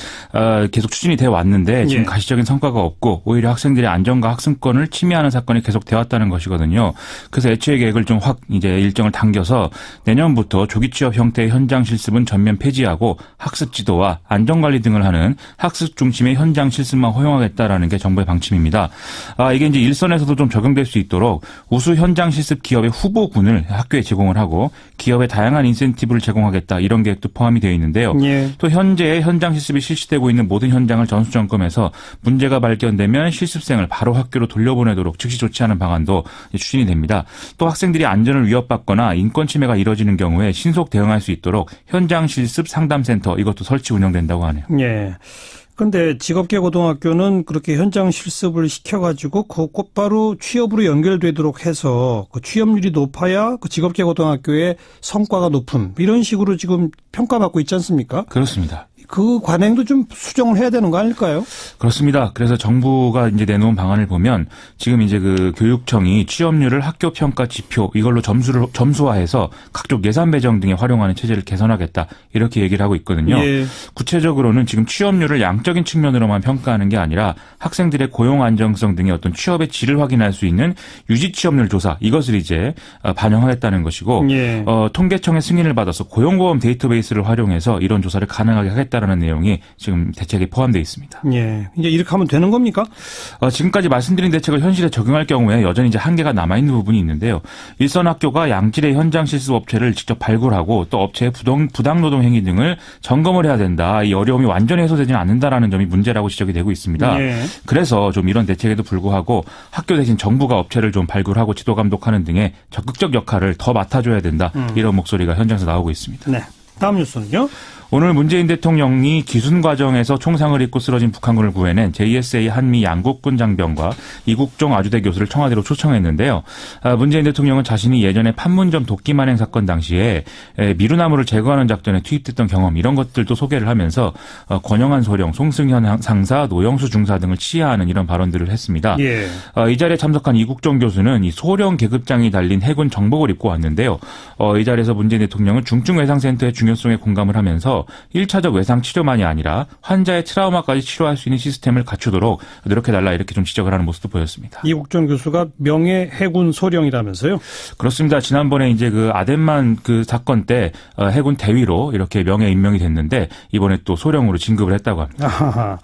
계속 추진이 돼 왔는데 지금 가시적인 성과가 없고 오히려 학생들의 안전과 학습권을 침해하는 사건이 계속돼 왔다는 것이거든요. 그래서 애초에 계획을 좀 확 이제 일정을 당겨서 내년부터 조기 취업 형태의 현장 실습은 전면 폐지하고 학습 지도와 안전관리 등을 하는 학습 중심의 현장 실습만 허용하겠다라는 게 정부의 방침입니다. 이게 이제 일선에서도 좀 적용될 수 있도록 우수 현장 실습 기업의 후보군을 학교에 제공을 하고 기업에 다양한 인센티브를 제공하겠다, 이런 계획도 포함이 되어 있는데요. 또 현재 현장 실습이 실시되고 있는 모든 현장을 전수점검해서 문제가 발견되면 실습생을 바로 학교로 돌려보내도록 즉시 조치하는 방안도 추진이 됩니다. 또 학생들이 안전을 위협받거나 인권 침해가 이뤄지는 경우에 신속 대응할 수 있도록 현장 실습 상담센터, 이것도 설치 운영된다고 하네요. 예. 근데 직업계고등학교는 그렇게 현장 실습을 시켜가지고 그 곧바로 취업으로 연결되도록 해서 그 취업률이 높아야 그 직업계고등학교의 성과가 높은, 이런 식으로 지금 평가받고 있지 않습니까? 그렇습니다. 그 관행도 좀 수정을 해야 되는 거 아닐까요? 그렇습니다. 그래서 정부가 이제 내놓은 방안을 보면 지금 이제 그 교육청이 취업률을 학교 평가 지표 이걸로 점수화해서 각종 예산 배정 등에 활용하는 체제를 개선하겠다, 이렇게 얘기를 하고 있거든요. 예. 구체적으로는 지금 취업률을 양적인 측면으로만 평가하는 게 아니라 학생들의 고용 안정성 등의 어떤 취업의 질을 확인할 수 있는 유지 취업률 조사, 이것을 이제 반영하겠다는 것이고, 예. 통계청의 승인을 받아서 고용보험 데이터베이스를 활용해서 이런 조사를 가능하게 하겠다는 하겠다라는 내용이 지금 대책에 포함되어 있습니다. 예. 이제 이렇게 하면 되는 겁니까? 지금까지 말씀드린 대책을 현실에 적용할 경우에 여전히 이제 한계가 남아있는 부분이 있는데요. 일선 학교가 양질의 현장 실습 업체를 직접 발굴하고 또 업체의 부당 노동 행위 등을 점검을 해야 된다. 이 어려움이 완전히 해소되지는 않는다라는 점이 문제라고 지적이 되고 있습니다. 예. 그래서 좀 이런 대책에도 불구하고 학교 대신 정부가 업체를 좀 발굴하고 지도 감독하는 등의 적극적 역할을 더 맡아줘야 된다. 이런 목소리가 현장에서 나오고 있습니다. 네. 다음 뉴스는요? 오늘 문재인 대통령이 기순 과정에서 총상을 입고 쓰러진 북한군을 구해낸 JSA 한미 양국군 장병과 이국종 아주대 교수를 청와대로 초청했는데요. 문재인 대통령은 자신이 예전에 판문점 도끼 만행 사건 당시에 미루나무를 제거하는 작전에 투입됐던 경험 이런 것들도 소개를 하면서 권영한 소령, 송승현 상사, 노영수 중사 등을 치하하는 이런 발언들을 했습니다. 예. 이 자리에 참석한 이국종 교수는 이 소령 계급장이 달린 해군 정복을 입고 왔는데요. 이 자리에서 문재인 대통령은 중증외상센터의 중요성에 공감을 하면서 1차적 외상 치료만이 아니라 환자의 트라우마까지 치료할 수 있는 시스템을 갖추도록 노력해달라 이렇게 좀 지적을 하는 모습도 보였습니다. 이국종 교수가 명예 해군 소령이라면서요? 그렇습니다. 지난번에 이제 그 아덴만 그 사건 때 해군 대위로 이렇게 명예 임명이 됐는데 이번에 또 소령으로 진급을 했다고 합니다. 아하하.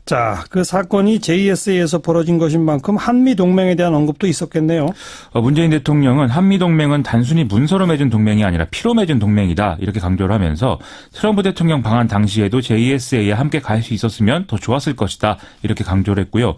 자, 그 사건이 JSA에서 벌어진 것인 만큼 한미동맹에 대한 언급도 있었겠네요. 문재인 대통령은 한미동맹은 단순히 문서로 맺은 동맹이 아니라 피로 맺은 동맹이다 이렇게 강조를 하면서 트럼프 대통령 방한 당시에도 JSA에 함께 갈 수 있었으면 더 좋았을 것이다 이렇게 강조를 했고요.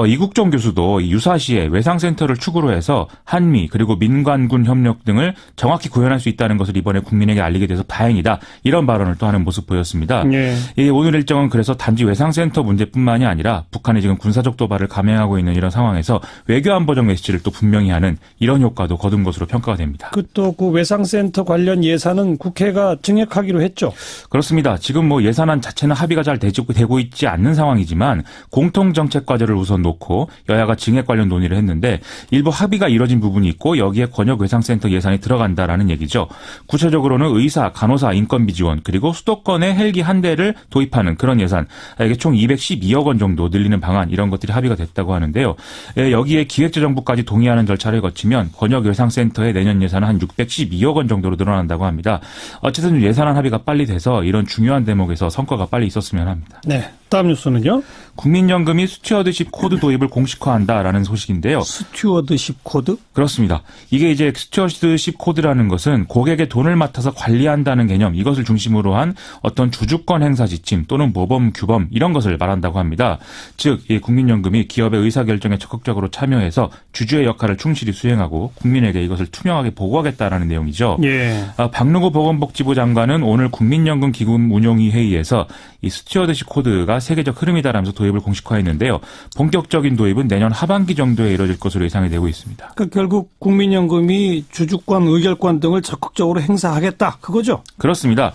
이국종 교수도 유사시에 외상센터를 축으로 해서 한미 그리고 민관군 협력 등을 정확히 구현할 수 있다는 것을 이번에 국민에게 알리게 돼서 다행이다 이런 발언을 또 하는 모습 보였습니다. 네. 오늘 일정은 그래서 단지 외상센터 문제 뿐만이 아니라 북한이 지금 군사적 도발을 감행하고 있는 이런 상황에서 외교안보적 메시지를 또 분명히 하는 이런 효과도 거둔 것으로 평가가 됩니다. 또 그 외상센터 관련 예산은 국회가 증액하기로 했죠. 그렇습니다. 지금 뭐 예산안 자체는 합의가 잘 되고 있지 않는 상황이지만 공통정책 과제를 우선 놓고 여야가 증액 관련 논의를 했는데 일부 합의가 이뤄진 부분이 있고 여기에 권역 외상센터 예산이 들어간다라는 얘기죠. 구체적으로는 의사, 간호사 인건비 지원 그리고 수도권에 헬기 한 대를 도입하는 그런 예산 이게 총 212억 원 정도 늘리는 방안 이런 것들이 합의가 됐다고 하는데요. 여기에 기획재정부까지 동의하는 절차를 거치면 권역외상센터의 내년 예산은 한 612억 원 정도로 늘어난다고 합니다. 어쨌든 예산안 합의가 빨리 돼서 이런 중요한 대목에서 성과가 빨리 있었으면 합니다. 네. 다음 뉴스는요? 국민연금이 스튜어드십 코드 도입을 공식화한다라는 소식인데요. 스튜어드십 코드? 그렇습니다. 이게 이제 스튜어드십 코드라는 것은 고객의 돈을 맡아서 관리한다는 개념 이것을 중심으로 한 어떤 주주권 행사 지침 또는 모범 규범 이런 것을 말한다고 합니다. 즉 이 국민연금이 기업의 의사결정에 적극적으로 참여해서 주주의 역할을 충실히 수행하고 국민에게 이것을 투명하게 보고하겠다라는 내용이죠. 예. 박능호 보건복지부 장관은 오늘 국민연금 기금 운용위 회의에서 이 스튜어드십 코드가 세계적 흐름이다라면서 도입을 공식화했는데요. 본격적인 도입은 내년 하반기 정도에 이뤄질 것으로 예상이 되고 있습니다. 그러니까 결국 국민연금이 주주권, 의결권 등을 적극적으로 행사하겠다. 그거죠? 그렇습니다.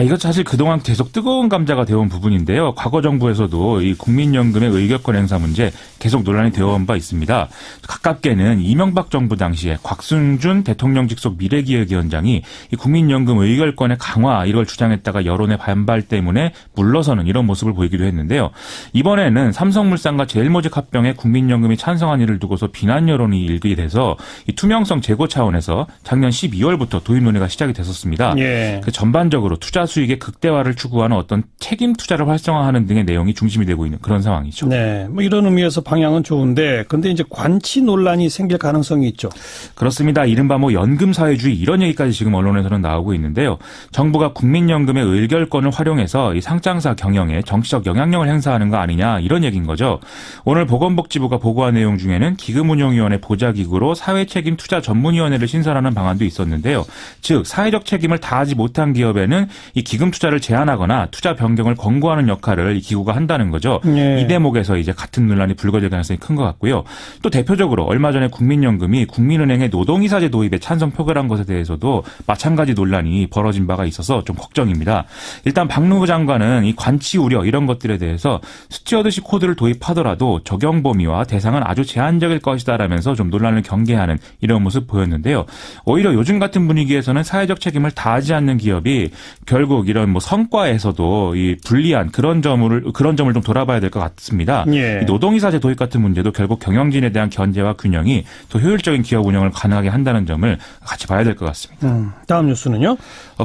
이거 사실 그동안 계속 뜨거운 감자가 되어온 부분인데요. 과거 정부에서도 이 국민연금의 의결권 행사 문제 계속 논란이 되어온 바 있습니다. 가깝게는 이명박 정부 당시에 곽순준 대통령 직속 미래기획위원장이 이 국민연금 의결권의 강화 이걸 주장했다가 여론의 반발 때문에 물러서는 이런 모습을 보이기도 했는데요. 이번에는 삼성물산과 제일모직 합병에 국민연금이 찬성한 일을 두고서 비난 여론이 일게 돼서 이 투명성 제고 차원에서 작년 12월부터 도입 논의가 시작이 됐었습니다. 예. 전반적으로 투자 수익의 극대화를 추구하는 어떤 책임 투자를 활성화하는 등의 내용이 중심이 되고 있는 그런 상황이죠. 네, 뭐 이런 의미에서 방향은 좋은데, 근데 이제 관치 논란이 생길 가능성이 있죠. 그렇습니다. 이른바 뭐 연금 사회주의 이런 얘기까지 지금 언론에서는 나오고 있는데요. 정부가 국민연금의 의결권을 활용해서 이 상장사 경영에 정치적 영향력을 행사하는 거 아니냐 이런 얘기인 거죠. 오늘 보건복지부가 보고한 내용 중에는 기금운용위원회 보좌기구로 사회책임 투자 전문위원회를 신설하는 방안도 있었는데요. 즉 사회적 책임을 다하지 못한 기업에는 이 기금 투자를 제한하거나 투자 변경을 권고하는 역할을 이 기구가 한다는 거죠. 예. 이 대목에서 이제 같은 논란이 불거질 가능성이 큰 것 같고요. 또 대표적으로 얼마 전에 국민연금이 국민은행의 노동이사제 도입에 찬성 표결한 것에 대해서도 마찬가지 논란이 벌어진 바가 있어서 좀 걱정입니다. 일단 박능호 장관은 이 관치 우려 이런 것들에 대해서 스튜어드십 코드를 도입하더라도 적용 범위와 대상은 아주 제한적일 것이다라면서 좀 논란을 경계하는 이런 모습 보였는데요. 오히려 요즘 같은 분위기에서는 사회적 책임을 다하지 않는 기업이 결국 이런 뭐 성과에서도 이 불리한 그런 점을 좀 좀 돌아봐야 될 것 같습니다. 예. 노동이사제 도입 같은 문제도 결국 경영진에 대한 견제와 균형이 더 효율적인 기업 운영을 가능하게 한다는 점을 같이 봐야 될 것 같습니다. 다음 뉴스는요?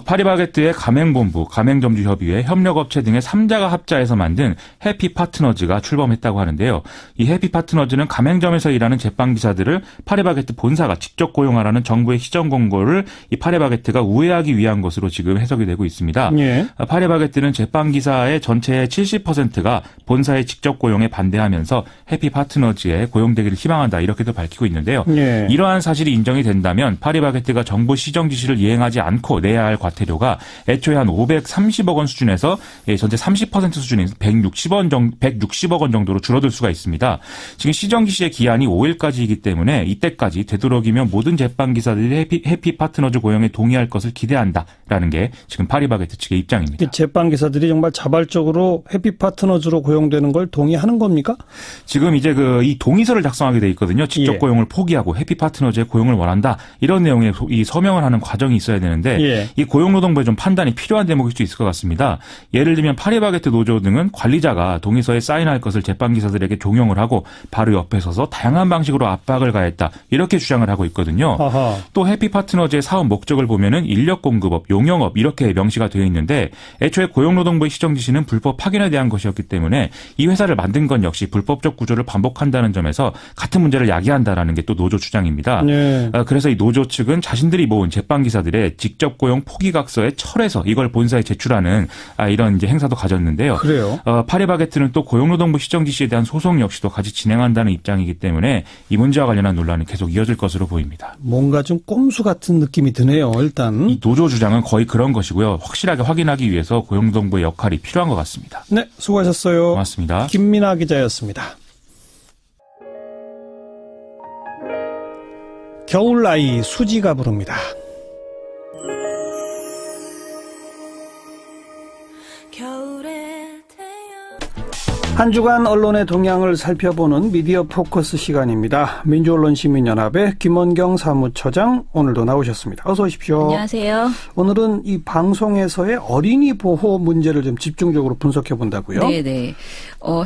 파리바게뜨의 가맹본부, 가맹점주협의회, 협력업체 등의 3자가 합자해서 만든 해피파트너즈가 출범했다고 하는데요. 이 해피파트너즈는 가맹점에서 일하는 제빵기사들을 파리바게뜨 본사가 직접 고용하라는 정부의 시정 공고를 이 파리바게뜨가 우회하기 위한 것으로 지금 해석이 되고 있습니다. 예. 파리바게뜨는 제빵기사의 전체의 70%가 본사의 직접 고용에 반대하면서 해피파트너즈에 고용되기를 희망한다 이렇게도 밝히고 있는데요. 예. 이러한 사실이 인정이 된다면 파리바게뜨가 정부 시정 지시를 이행하지 않고 내야 할 과태료가 애초에 한 530억 원 수준에서 전체 30% 수준인 160억 원 정도로 줄어들 수가 있습니다. 지금 시정 지시의 기한이 5일까지이기 때문에 이때까지 되도록이면 모든 제빵기사들이 해피파트너즈 고용에 동의할 것을 기대한다라는 게 지금 파리바게뜨 측의 입장입니다. 제빵기사들이 정말 자발적으로 해피파트너즈로 고용되는 걸 동의하는 겁니까? 지금 이제 이 동의서를 작성하게 돼 있거든요. 직접 예. 고용을 포기하고 해피파트너즈의 고용을 원한다. 이런 내용의 이 서명을 하는 과정이 있어야 되는데 예. 이 고용노동부의 좀 판단이 필요한 대목일 수 있을 것 같습니다. 예를 들면 파리바게뜨 노조 등은 관리자가 동의서에 사인할 것을 제빵기사들에게 종용을 하고 바로 옆에 서서 다양한 방식으로 압박을 가했다. 이렇게 주장을 하고 있거든요. 아하. 또 해피파트너즈의 사업 목적을 보면은 인력공급업, 용역업 이렇게 명시가 되어 있는데 애초에 고용노동부의 시정 지시는 불법 파견에 대한 것이었기 때문에 이 회사를 만든 건 역시 불법적 구조를 반복한다는 점에서 같은 문제를 야기한다라는 게 또 노조 주장입니다. 네. 그래서 이 노조 측은 자신들이 모은 제빵기사들의 직접 고용 포기각서에 철해서 이걸 본사에 제출하는 이런 이제 행사도 가졌는데요. 그래요? 파리바게뜨는 또 고용노동부 시정 지시에 대한 소송 역시도 같이 진행한다는 입장이기 때문에 이 문제와 관련한 논란은 계속 이어질 것으로 보입니다. 뭔가 좀 꼼수 같은 느낌이 드네요. 일단 이 노조 주장은 거의 그런 것이고요. 확실하게 확인하기 위해서 고용노동부의 역할이 필요한 것 같습니다. 네, 수고하셨어요. 고맙습니다. 김민아 기자였습니다. 겨울아이 수지가 부릅니다. 한 주간 언론의 동향을 살펴보는 미디어 포커스 시간입니다. 민주언론시민연합의 김원경 사무처장 오늘도 나오셨습니다. 어서 오십시오. 안녕하세요. 오늘은 이 방송에서의 어린이 보호 문제를 좀 집중적으로 분석해 본다고요? 네네.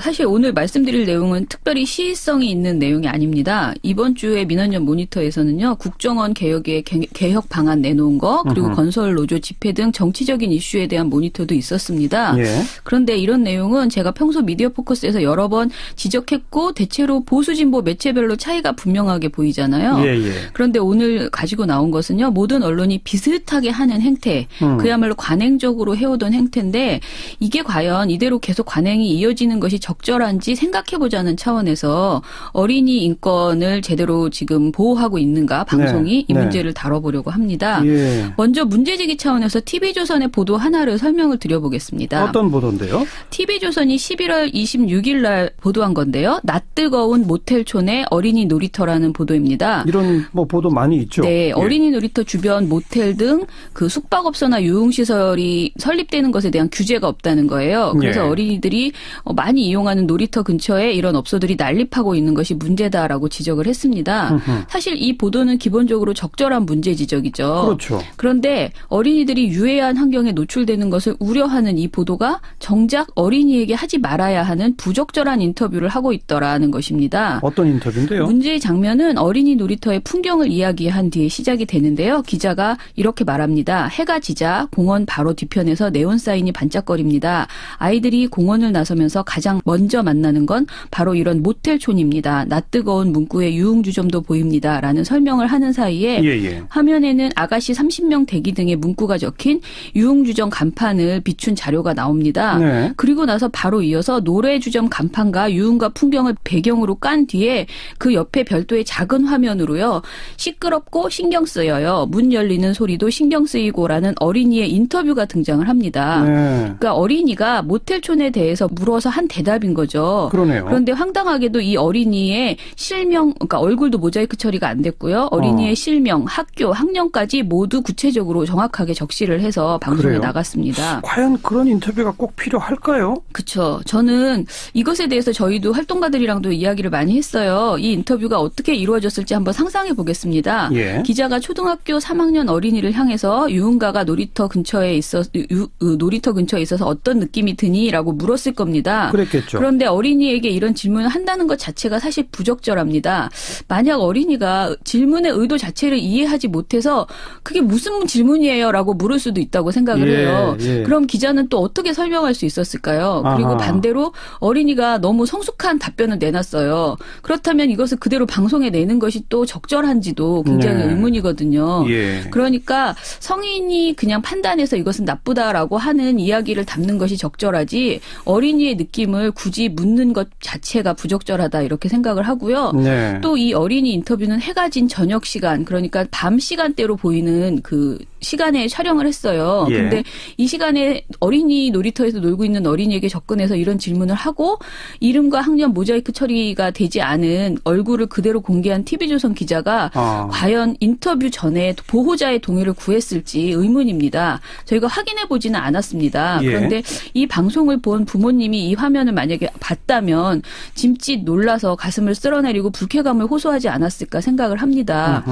사실 오늘 말씀드릴 내용은 특별히 시의성이 있는 내용이 아닙니다. 이번 주에 민원연 모니터에서는요. 국정원 개혁의 개혁 방안 내놓은 거 그리고 건설 노조 집회 등 정치적인 이슈에 대한 모니터도 있었습니다. 예. 그런데 이런 내용은 제가 평소 미디어 포커스에서 여러 번 지적했고 대체로 보수 진보 매체별로 차이가 분명하게 보이잖아요. 예. 그런데 오늘 가지고 나온 것은요. 모든 언론이 비슷하게 하는 행태, 그야말로 관행적으로 해오던 행태인데 이게 과연 이대로 계속 관행이 이어지는 것이 적절한지 생각해보자는 차원에서 어린이 인권을 제대로 지금 보호하고 있는가 방송이 이 문제를 다뤄보려고 합니다. 예. 먼저 문제제기 차원에서 TV조선의 보도 하나를 설명을 드려보겠습니다. 어떤 보도인데요? TV조선이 11월 26일 날 보도한 건데요. 낯뜨거운 모텔촌의 어린이 놀이터라는 보도입니다. 이런 보도 많이 있죠. 네. 어린이 놀이터 주변 모텔 등 그 숙박업소나 유흥시설이 설립되는 것에 대한 규제가 없다는 거예요. 그래서 어린이들이 많이 이용하는 놀이터 근처에 이런 업소들이 난립하고 있는 것이 문제다라고 지적을 했습니다. 사실 이 보도는 기본적으로 적절한 문제 지적이죠. 그렇죠. 그런데 어린이들이 유해한 환경에 노출되는 것을 우려하는 이 보도가 정작 어린이에게 하지 말아야 하는 부적절한 인터뷰를 하고 있더라는 것입니다. 어떤 인터뷰인데요? 문제의 장면은 어린이 놀이터의 풍경을 이야기한 뒤에 시작이 되는데요. 기자가 이렇게 말합니다. 해가 지자 공원 바로 뒤편에서 네온사인이 반짝거립니다. 아이들이 공원을 나서면서 가장 먼저 만나는 건 바로 이런 모텔촌입니다. 낯뜨거운 문구에 유흥주점도 보입니다. 라는 설명을 하는 사이에 화면에는 아가씨 30명 대기 등의 문구가 적힌 유흥주점 간판을 비춘 자료가 나옵니다. 네. 그리고 나서 바로 이어서 노래주점 간판과 유흥과 풍경을 배경으로 깐 뒤에 그 옆에 별도의 작은 화면으로요. 시끄럽고 신경 쓰여요. 문 열리는 소리도 신경 쓰이고라는 어린이의 인터뷰가 등장을 합니다. 네. 그러니까 어린이가 모텔촌에 대해서 물어서 한 대답인 거죠. 그러네요. 그런데 황당하게도 이 어린이의 실명, 그러니까 얼굴도 모자이크 처리가 안 됐고요. 어린이의 실명, 학교, 학년까지 모두 구체적으로 정확하게 적시를 해서 방송에 나갔습니다. 과연 그런 인터뷰가 꼭 필요할까요? 그렇죠. 저는 왜냐하면 이것에 대해서 저희도 활동가들이랑도 이야기를 많이 했어요. 이 인터뷰가 어떻게 이루어졌을지 한번 상상해 보겠습니다. 예. 기자가 초등학교 3학년 어린이를 향해서 유흥가가 놀이터 근처에 있어서 어떤 느낌이 드니?라고 물었을 겁니다. 그랬겠죠. 그런데 어린이에게 이런 질문을 한다는 것 자체가 사실 부적절합니다. 만약 어린이가 질문의 의도 자체를 이해하지 못해서 그게 무슨 질문이에요?라고 물을 수도 있다고 생각을 해요. 예. 그럼 기자는 또 어떻게 설명할 수 있었을까요? 그리고 반대로 어린이가 너무 성숙한 답변을 내놨어요. 그렇다면 이것을 그대로 방송에 내는 것이 또 적절한지도 굉장히 의문이거든요. 예. 그러니까 성인이 그냥 판단해서 이것은 나쁘다라고 하는 이야기를 담는 것이 적절하지 어린이의 느낌을 굳이 묻는 것 자체가 부적절하다 이렇게 생각을 하고요. 네. 또 이 어린이 인터뷰는 해가 진 저녁 시간 그러니까 밤 시간대로 보이는 그 시간에 촬영을 했어요. 그런데 예. 이 시간에 어린이 놀이터에서 놀고 있는 어린이에게 접근해서 이런 질문을 하고 이름과 학년 모자이크 처리가 되지 않은 얼굴을 그대로 공개한 TV조선 기자가 과연 인터뷰 전에 보호자의 동의를 구했을지 의문입니다. 저희가 확인해 보지는 않았습니다. 예. 그런데 이 방송을 본 부모님이 이 화면을 만약에 봤다면 짐짓 놀라서 가슴을 쓸어내리고 불쾌감을 호소하지 않았을까 생각을 합니다.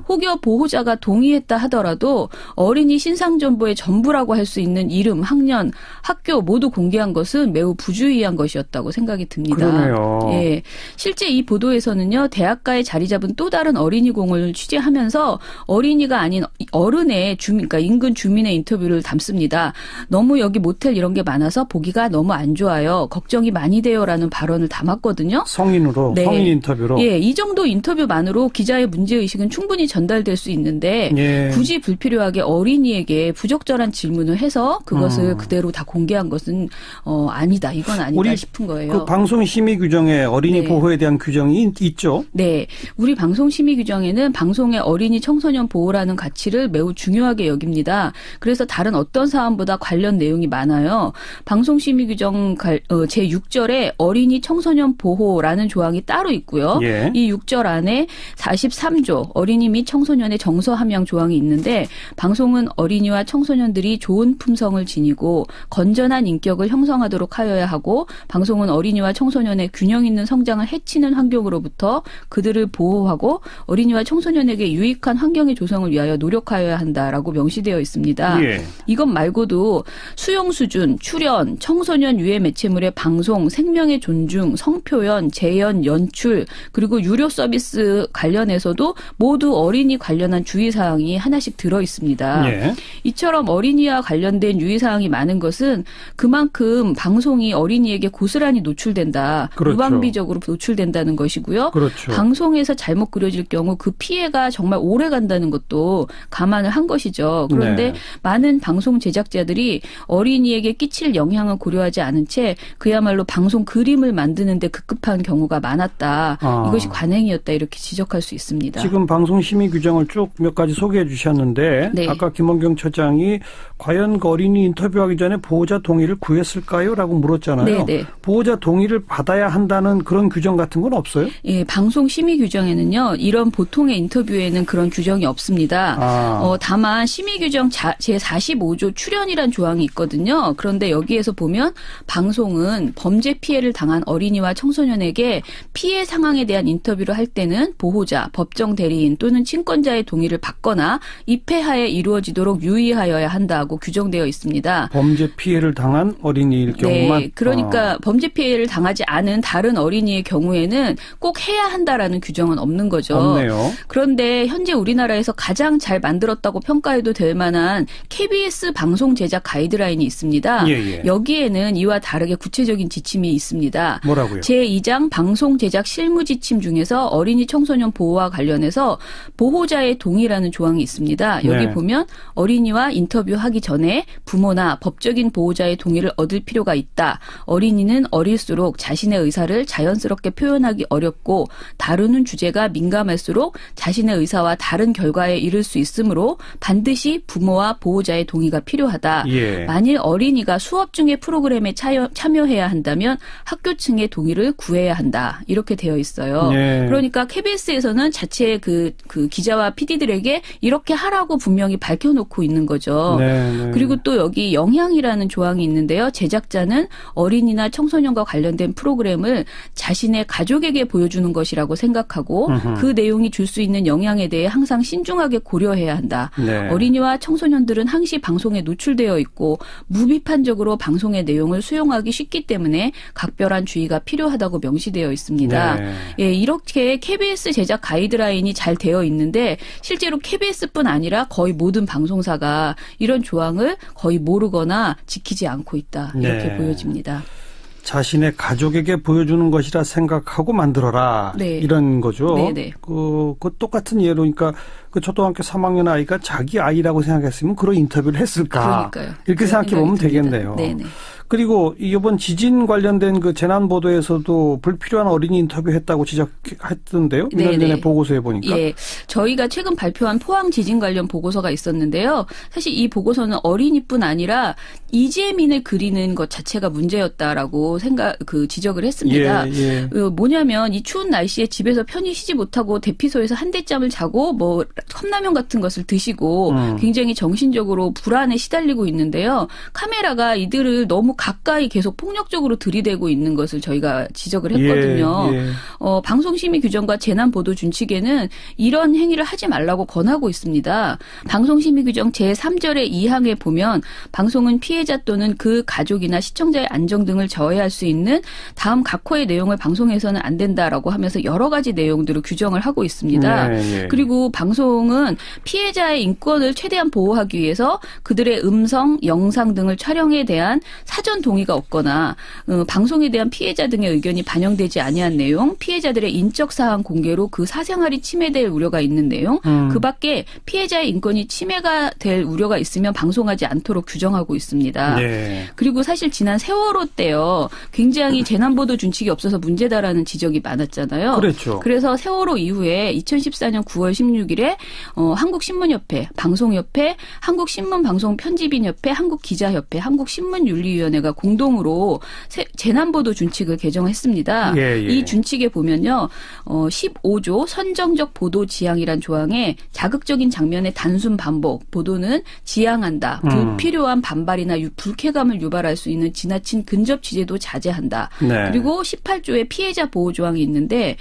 혹여 보호자가 동의했다 하더라도 어린이 신상정보의 전부라고 할 수 있는 이름, 학년, 학교 모두 공개한 것은 매우 부주의한 것이었다고 생각이 듭니다. 그러네요. 예, 실제 이 보도에서는요. 대학가에 자리 잡은 또 다른 어린이공을 취재하면서 어린이가 아닌 어른의 주민, 그러니까 인근 주민의 인터뷰를 담습니다. 너무 여기 모텔 이런 게 많아서 보기가 너무 안 좋아요. 걱정이 많이 돼요라는 발언을 담았거든요. 성인으로, 네. 성인 인터뷰로. 예, 이 정도 인터뷰만으로 기자의 문제의식은 충분히 전달될 수 있는데 예. 굳이 불필요하게 어린이에게 부적절한 질문을 해서 그것을 그대로 다 공개한 것은 아니다. 이건 아니다 싶은 거예요. 그 방송심의 규정에 어린이 네. 보호에 대한 규정이 있죠? 네. 우리 방송심의 규정에는 방송의 어린이 청소년 보호라는 가치를 매우 중요하게 여깁니다. 그래서 다른 어떤 사안보다 관련 내용이 많아요. 방송심의 규정 제6절에 어린이 청소년 보호라는 조항이 따로 있고요. 예. 이 6절 안에 43조 어린이 및 청소년의 정서 함양 조항이 있는데 방송은 어린이와 청소년들이 좋은 품성을 지니고 건전한 인격을 형성하도록 하여야 하고 방송은 어린이와 청소년의 균형 있는 성장을 해치는 환경으로부터 그들을 보호하고 어린이와 청소년에게 유익한 환경의 조성을 위하여 노력하여야 한다라고 명시되어 있습니다. 예. 이것 말고도 수용 수준, 출연, 청소년 유해 매체물의 방송, 생명의 존중, 성표현, 재연, 연출 그리고 유료 서비스 관련해서도 모두 어린이 관련한 주의사항이 하나씩 들어있습니다. 예. 이처럼 어린이와 관련된 유의사항이 많은 것은 그만큼 방송이 어린이에게 고스란히 노출된다. 그렇죠. 무방비적으로 노출된다는 것이고요. 그렇죠. 방송에서 잘못 그려질 경우 그 피해가 정말 오래 간다는 것도 감안을 한 것이죠. 그런데 네. 많은 방송 제작자들이 어린이에게 끼칠 영향을 고려하지 않은 채 그야말로 방송 그림을 만드는 데 급급한 경우가 많았다. 이것이 관행이었다 이렇게 지적할 수 있습니다. 지금 방송심의 규정을 쭉 몇 가지 소개해 주셨는데 네. 아까 김원경 처장이 과연 그 어린이 인터뷰하기 전에 보호자 동의를 구했을까요? 라고 물었잖아요. 네네. 보호자 동의를 받아야 한다는 그런 규정 같은 건 없어요? 예, 방송심의 규정에는요. 이런 보통의 인터뷰에는 그런 규정이 없습니다. 다만 심의 규정 제45조 출연이란 조항이 있거든요. 그런데 여기에서 보면 방송은 범죄 피해를 당한 어린이와 청소년에게 피해 상황에 대한 인터뷰를 할 때는 보호자, 법정 대리인 또는 친권자의 동의를 받거나 입회하에 이루어지도록 유의하여야 한다고 규정되어 있습니다. 범죄 피해를 당한 어린이일 경우만? 네. 그러니까 범죄 피해를 당하지 않은 다른 어린이의 경우에는 꼭 해야 한다라는 규정은 없는 거죠. 없네요. 그런데 현재 우리나라에서 가장 잘 만들었다고 평가해도 될 만한 KBS 방송 제작 가이드라인이 있습니다. 예. 여기에는 이와 다르게 구체적인 지침이 있습니다. 뭐라고요? 제2장 방송 제작 실무 지침 중에서 어린이 청소년 보호와 관련해서 보호자의 동의라는 조항이 있습니다. 여기 네. 보면 어린이와 인터뷰하기 전에 부모나 법적인 보호자의 동의를 얻을 필요가 있다. 어린이는 어릴수록 자신의 의사를 자연스럽게 표현하기 어렵고 다루는 주제가 민감할수록 자신의 의사와 다른 결과에 이를 수 있으므로 반드시 부모와 보호자의 동의가 필요하다. 예. 만일 어린이가 수업 중에 프로그램에 참여해야 한다면 학교 측의 동의를 구해야 한다. 이렇게 되어 있어요. 예. 그러니까 KBS에서는 자체 그 기자와 PD들에게 이렇게 하라고 분명히 분명히 밝혀놓고 있는 거죠. 네. 그리고 또 여기 영향이라는 조항이 있는데요. 제작자는 어린이나 청소년과 관련된 프로그램을 자신의 가족에게 보여주는 것이라고 생각하고 그 내용이 줄 수 있는 영향에 대해 항상 신중하게 고려해야 한다. 네. 어린이와 청소년들은 항시 방송에 노출되어 있고 무비판적으로 방송의 내용을 수용하기 쉽기 때문에 각별한 주의가 필요하다고 명시되어 있습니다. 네. 예, 이렇게 KBS 제작 가이드라인이 잘 되어 있는데 실제로 KBS뿐 아니라 거의 모든 방송사가 이런 조항을 거의 모르거나 지키지 않고 있다. 이렇게 네. 보여집니다. 자신의 가족에게 보여주는 것이라 생각하고 만들어라. 네. 이런 거죠. 네네. 그 똑같은 예로, 그러니까 그 초등학교 3학년 아이가 자기 아이라고 생각했으면 그런 인터뷰를 했을까. 그러니까요. 이렇게 생각해 보면 되겠네요. 네네. 그리고 이번 지진 관련된 그 재난 보도에서도 불필요한 어린이 인터뷰했다고 지적했던데요. 민원연의 보고서에 보니까. 예, 저희가 최근 발표한 포항 지진 관련 보고서가 있었는데요. 사실 이 보고서는 어린이뿐 아니라 이재민을 그리는 것 자체가 문제였다라고 지적을 했습니다. 예, 예. 뭐냐면 이 추운 날씨에 집에서 편히 쉬지 못하고 대피소에서 한대짬을 자고 뭐 컵라면 같은 것을 드시고 굉장히 정신적으로 불안에 시달리고 있는데요. 카메라가 이들을 너무 가까이 계속 폭력적으로 들이대고 있는 것을 저희가 지적을 했거든요. 예, 예. 방송심의 규정과 재난보도 준칙에는 이런 행위를 하지 말라고 권하고 있습니다. 방송심의 규정 제3절의 2항에 보면 방송은 피해자 또는 그 가족이나 시청자의 안정 등을 저해할 수 있는 다음 각 호의 내용을 방송해서는 안 된다라고 하면서 여러 가지 내용들을 규정을 하고 있습니다. 네, 예. 그리고 방송은 피해자의 인권을 최대한 보호하기 위해서 그들의 음성, 영상 등을 촬영에 대한 사전 동의가 없거나 방송에 대한 피해자 등의 의견이 반영되지 아니한 내용, 피해자들의 인적 사항 공개로 그 사생활이 침해될 우려가 있는 내용, 그 밖에 피해자의 인권이 침해가 될 우려가 있으면 방송하지 않도록 규정하고 있습니다. 네. 그리고 사실 지난 세월호 때요. 굉장히 재난보도 준칙이 없어서 문제다라는 지적이 많았잖아요. 그렇죠. 그래서 세월호 이후에 2014년 9월 16일에 한국신문협회, 방송협회, 한국신문방송편집인협회, 한국기자협회, 한국신문윤리위원회가 공동으로 재난보도 준칙을 개정했습니다. 예, 예. 이 준칙에 보면요. 15조 선정적 보도 지향이란 조항에 자극적인 장면의 단순 반복, 보도는 지양한다. 불필요한 반발이나 불쾌감을 유발할 수 있는 지나친 근접 취재도 자제한다. 네. 그리고 18조에 피해자 보호 조항이 있는데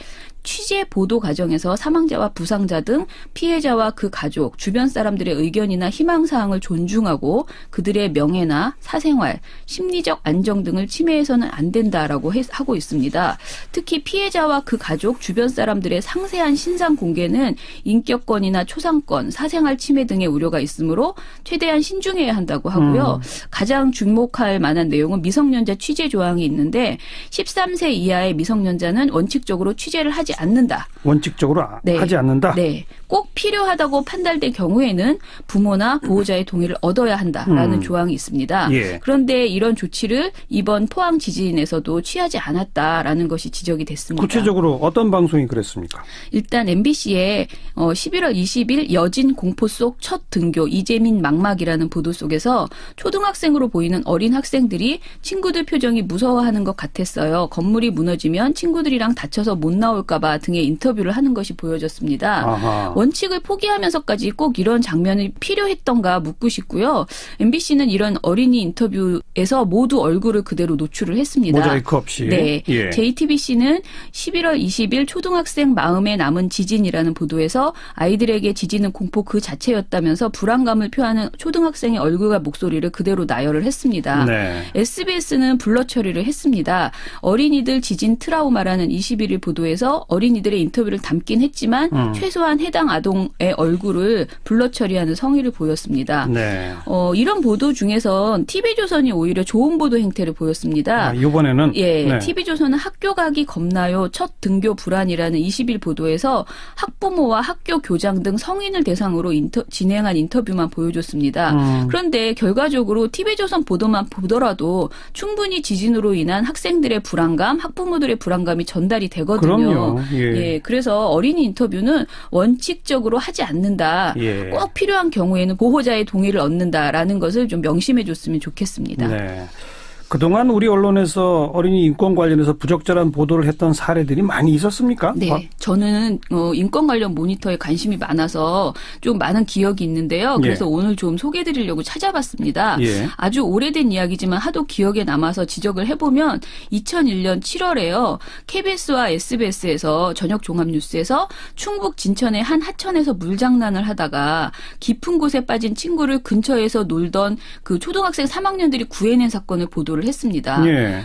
취재 보도 과정에서 사망자와 부상자 등 피해자와 그 가족, 주변 사람들의 의견이나 희망사항을 존중하고 그들의 명예나 사생활, 심리적 안정 등을 침해해서는 안 된다라고 하고 있습니다. 특히 피해자와 그 가족, 주변 사람들의 상세한 신상 공개는 인격권이나 초상권, 사생활 침해 등의 우려가 있으므로 최대한 신중해야 한다고 하고요. 가장 주목할 만한 내용은 미성년자 취재 조항이 있는데 13세 이하의 미성년자는 원칙적으로 취재를 하지 않는다. 원칙적으로 네. 하지 않는다? 네. 꼭 필요하다고 판단될 경우에는 부모나 보호자의 동의를 얻어야 한다라는 조항이 있습니다. 예. 그런데 이런 조치를 이번 포항 지진에서도 취하지 않았다라는 것이 지적이 됐습니다. 구체적으로 어떤 방송이 그랬습니까? 일단 MBC의 11월 20일 여진 공포 속 첫 등교 이재민 막막이라는 보도 속에서 초등학생으로 보이는 어린 학생들이 친구들 표정이 무서워하는 것 같았어요. 건물이 무너지면 친구들이랑 다쳐서 못 나올까 봐 등의 인터뷰를 하는 것이 보여졌습니다. 아하. 원칙을 포기하면서까지 꼭 이런 장면이 필요했던가 묻고 싶고요. MBC는 이런 어린이 인터뷰에서 모두 얼굴을 그대로 노출을 했습니다. 모자이크 없이. 네. 예. JTBC는 11월 20일 초등학생 마음에 남은 지진이라는 보도에서 아이들에게 지진은 공포 그 자체였다면서 불안감을 표하는 초등학생의 얼굴과 목소리를 그대로 나열을 했습니다. 네. SBS는 블러 처리를 했습니다. 어린이들 지진 트라우마라는 21일 보도에서 어린이들의 인터뷰를 담긴 했지만 최소한 해당 아동의 얼굴을 블러 처리하는 성의를 보였습니다. 네. 이런 보도 중에선 TV조선이 오히려 좋은 보도 행태를 보였습니다. 이번에는? 예, 네. TV조선은 학교 가기 겁나요. 첫 등교 불안이라는 20일 보도에서 학부모와 학교 교장 등 성인을 대상으로 진행한 인터뷰만 보여줬습니다. 그런데 결과적으로 TV조선 보도만 보더라도 충분히 지진으로 인한 학생들의 불안감, 학부모들의 불안감이 전달이 되거든요. 그럼요. 예. 예, 그래서 어린이 인터뷰는 원칙적으로 하지 않는다. 예. 꼭 필요한 경우에는 보호자의 동의를 얻는다라는 것을 좀 명심해 줬으면 좋겠습니다. 네. 그동안 우리 언론에서 어린이 인권 관련해서 부적절한 보도를 했던 사례들이 많이 있었습니까? 네. 저는 인권 관련 모니터에 관심이 많아서 좀 많은 기억이 있는데요. 그래서 오늘 좀 소개해드리려고 찾아봤습니다. 아주 오래된 이야기지만 하도 기억에 남아서 지적을 해보면 2001년 7월에요. KBS와 SBS에서 저녁 종합뉴스에서 충북 진천의 한 하천에서 물장난을 하다가 깊은 곳에 빠진 친구를 근처에서 놀던 그 초등학생 3학년들이 구해낸 사건을 보도를 했습니다.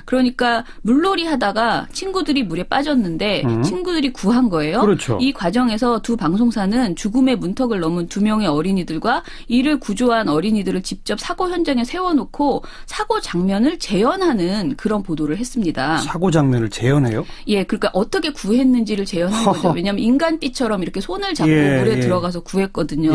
그러니까 물놀이 하다가 친구들이 물에 빠졌는데 친구들이 구한 거예요. 그렇죠. 이 과정에서 두 방송사는 죽음의 문턱을 넘은 2명의 어린이들과 이를 구조한 어린이들을 직접 사고 현장에 세워놓고 사고 장면을 재현하는 그런 보도를 했습니다. 사고 장면을 재현해요? 예, 그러니까 어떻게 구했는지를 재현한 거죠. 왜냐하면 인간띠처럼 이렇게 손을 잡고 물에 들어가서 구했거든요.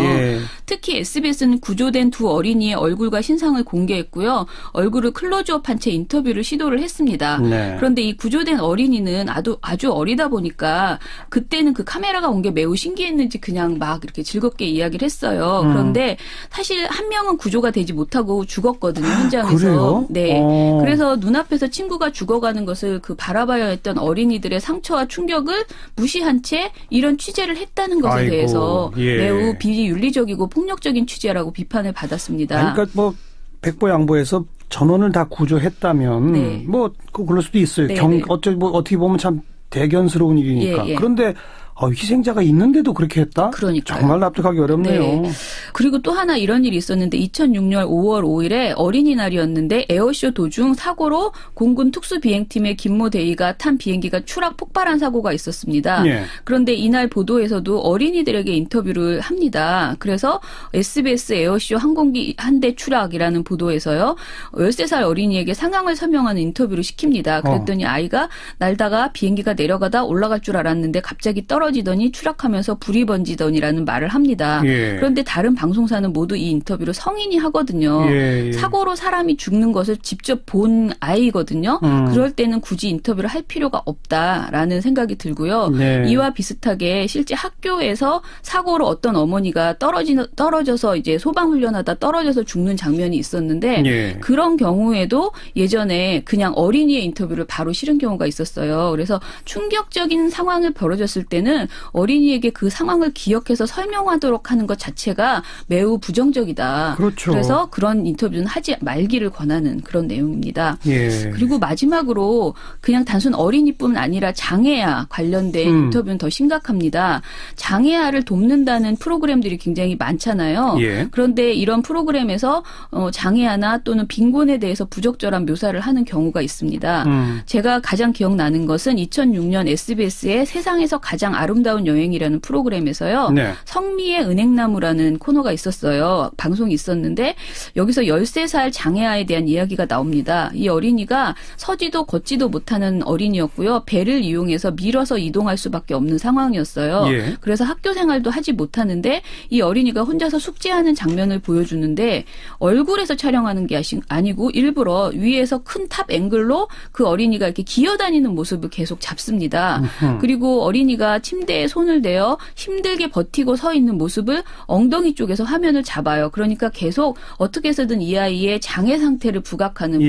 특히 SBS는 구조된 두 어린이의 얼굴과 신상을 공개했고요. 얼굴을 클로즈업한 채 인터뷰를 시도를 했습니다. 그런데 이 구조된 어린이는 아주 어리다 보니까 그때는 그 카메라가 온 게 매우 신기했는지 그냥 막 이렇게 즐겁게 이야기를 했어요. 그런데 사실 한 명은 구조가 되지 못하고 죽었거든요. 현장에서. 그래요? 네. 그래서 눈앞에서 친구가 죽어가는 것을 그 바라봐야 했던 어린이들의 상처와 충격을 무시한 채 이런 취재를 했다는 것에 대해서 매우 비윤리적이고 폭력적인 취재라고 비판을 받았습니다. 그러니까 뭐 백보양보해서 전원을 다 구조했다면 뭐 그럴 수도 있어요. 어떻게 보면 참 대견스러운 일이니까. 그런데 희생자가 있는데도 그렇게 했다? 그러니까요. 정말 납득하기 어렵네요. 네. 그리고 또 하나 이런 일이 있었는데 2006년 5월 5일에 어린이날이었는데 에어쇼 도중 사고로 공군 특수비행팀의 김모 대위가 탄 비행기가 추락 폭발한 사고가 있었습니다. 그런데 이날 보도에서도 어린이들에게 인터뷰를 합니다. 그래서 SBS 에어쇼 항공기 한 대 추락이라는 보도에서요. 13살 어린이에게 상황을 설명하는 인터뷰를 시킵니다. 그랬더니 아이가 날다가 비행기가 내려가다 올라갈 줄 알았는데 갑자기 떨어지더니 추락하면서 불이 번지더니라는 말을 합니다. 그런데 다른 방송사는 모두 이 인터뷰를 성인이 하거든요. 사고로 사람이 죽는 것을 직접 본 아이거든요. 그럴 때는 굳이 인터뷰를 할 필요가 없다라는 생각이 들고요. 이와 비슷하게 실제 학교에서 사고로 어떤 어머니가 떨어져서 이제 소방훈련하다 떨어져서 죽는 장면이 있었는데 그런 경우에도 예전에 그냥 어린이의 인터뷰를 바로 실은 경우가 있었어요. 그래서 충격적인 상황을 벌어졌을 때는 어린이에게 그 상황을 기억해서 설명하도록 하는 것 자체가 매우 부정적이다. 그렇죠. 그래서 그런 인터뷰는 하지 말기를 권하는 그런 내용입니다. 그리고 마지막으로 그냥 단순 어린이뿐 아니라 장애아 관련된 인터뷰는 더 심각합니다. 장애아를 돕는다는 프로그램들이 굉장히 많잖아요. 그런데 이런 프로그램에서 장애아나 또는 빈곤에 대해서 부적절한 묘사를 하는 경우가 있습니다. 제가 가장 기억나는 것은 2006년 SBS의 세상에서 가장 아름다운 여행이라는 프로그램에서요. 성미의 은행나무라는 코너가 있었어요. 방송이 있었는데 여기서 13살 장애아에 대한 이야기가 나옵니다. 이 어린이가 서지도 걷지도 못하는 어린이였고요. 배를 이용해서 밀어서 이동할 수밖에 없는 상황이었어요. 그래서 학교 생활도 하지 못하는데 이 어린이가 혼자서 숙제하는 장면을 보여주는데 얼굴에서 촬영하는 게 아니고 일부러 위에서 큰 탑 앵글로 그 어린이가 이렇게 기어다니는 모습을 계속 잡습니다. 그리고 어린이가 침대에 손을 대어 힘들게 버티고 서 있는 모습을 엉덩이 쪽에서 화면을 잡아요. 그러니까 계속 어떻게 해서든 이 아이의 장애 상태를 부각하는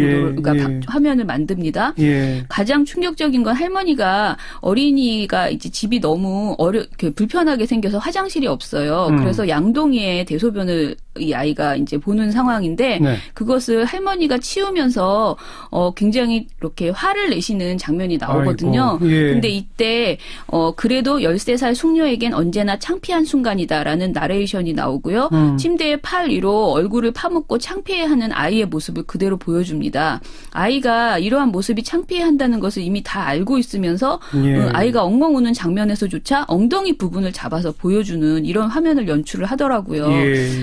화면을 만듭니다. 가장 충격적인 건 할머니가 어린이가 이제 집이 너무 불편하게 생겨서 화장실이 없어요. 그래서 양동이에 대소변을 이 아이가 이제 보는 상황인데 그것을 할머니가 치우면서 굉장히 이렇게 화를 내시는 장면이 나오거든요. 근데 이때 그래도 13살 숙녀에겐 언제나 창피한 순간이다라는 나레이션이 나오고요. 침대에 팔 위로 얼굴을 파묻고 창피해하는 아이의 모습을 그대로 보여줍니다. 아이가 이러한 모습이 창피해한다는 것을 이미 다 알고 있으면서 아이가 엉엉 우는 장면에서조차 엉덩이 부분을 잡아서 보여주는 이런 화면을 연출을 하더라고요.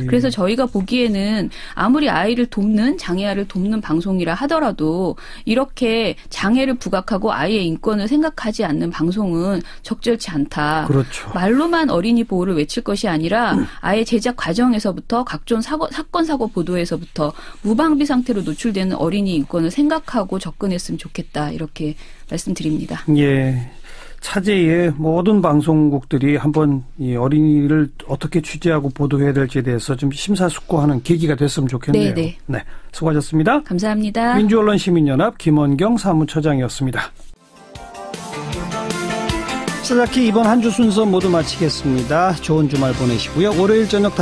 그래서 저희가 보기에는 아무리 아이를 돕는 장애아를 돕는 방송이라 하더라도 이렇게 장애를 부각하고 아이의 인권을 생각하지 않는 방송은 적절치 않다. 그렇죠. 말로만 어린이 보호를 외칠 것이 아니라 아예 제작 과정에서부터 각종 사건 사고 보도에서부터 무방비 상태로 노출되는 어린이 인권을 생각하고 접근했으면 좋겠다. 이렇게 말씀드립니다. 차제의 모든 방송국들이 한번 이 어린이를 어떻게 취재하고 보도해야 될지에 대해서 좀 심사숙고하는 계기가 됐으면 좋겠네요. 네네. 네, 수고하셨습니다. 감사합니다. 민주언론시민연합 김원경 사무처장이었습니다. 자, 이번 한 주 순서 모두 마치겠습니다. 좋은 주말 보내시고요. 월요일 저녁 다시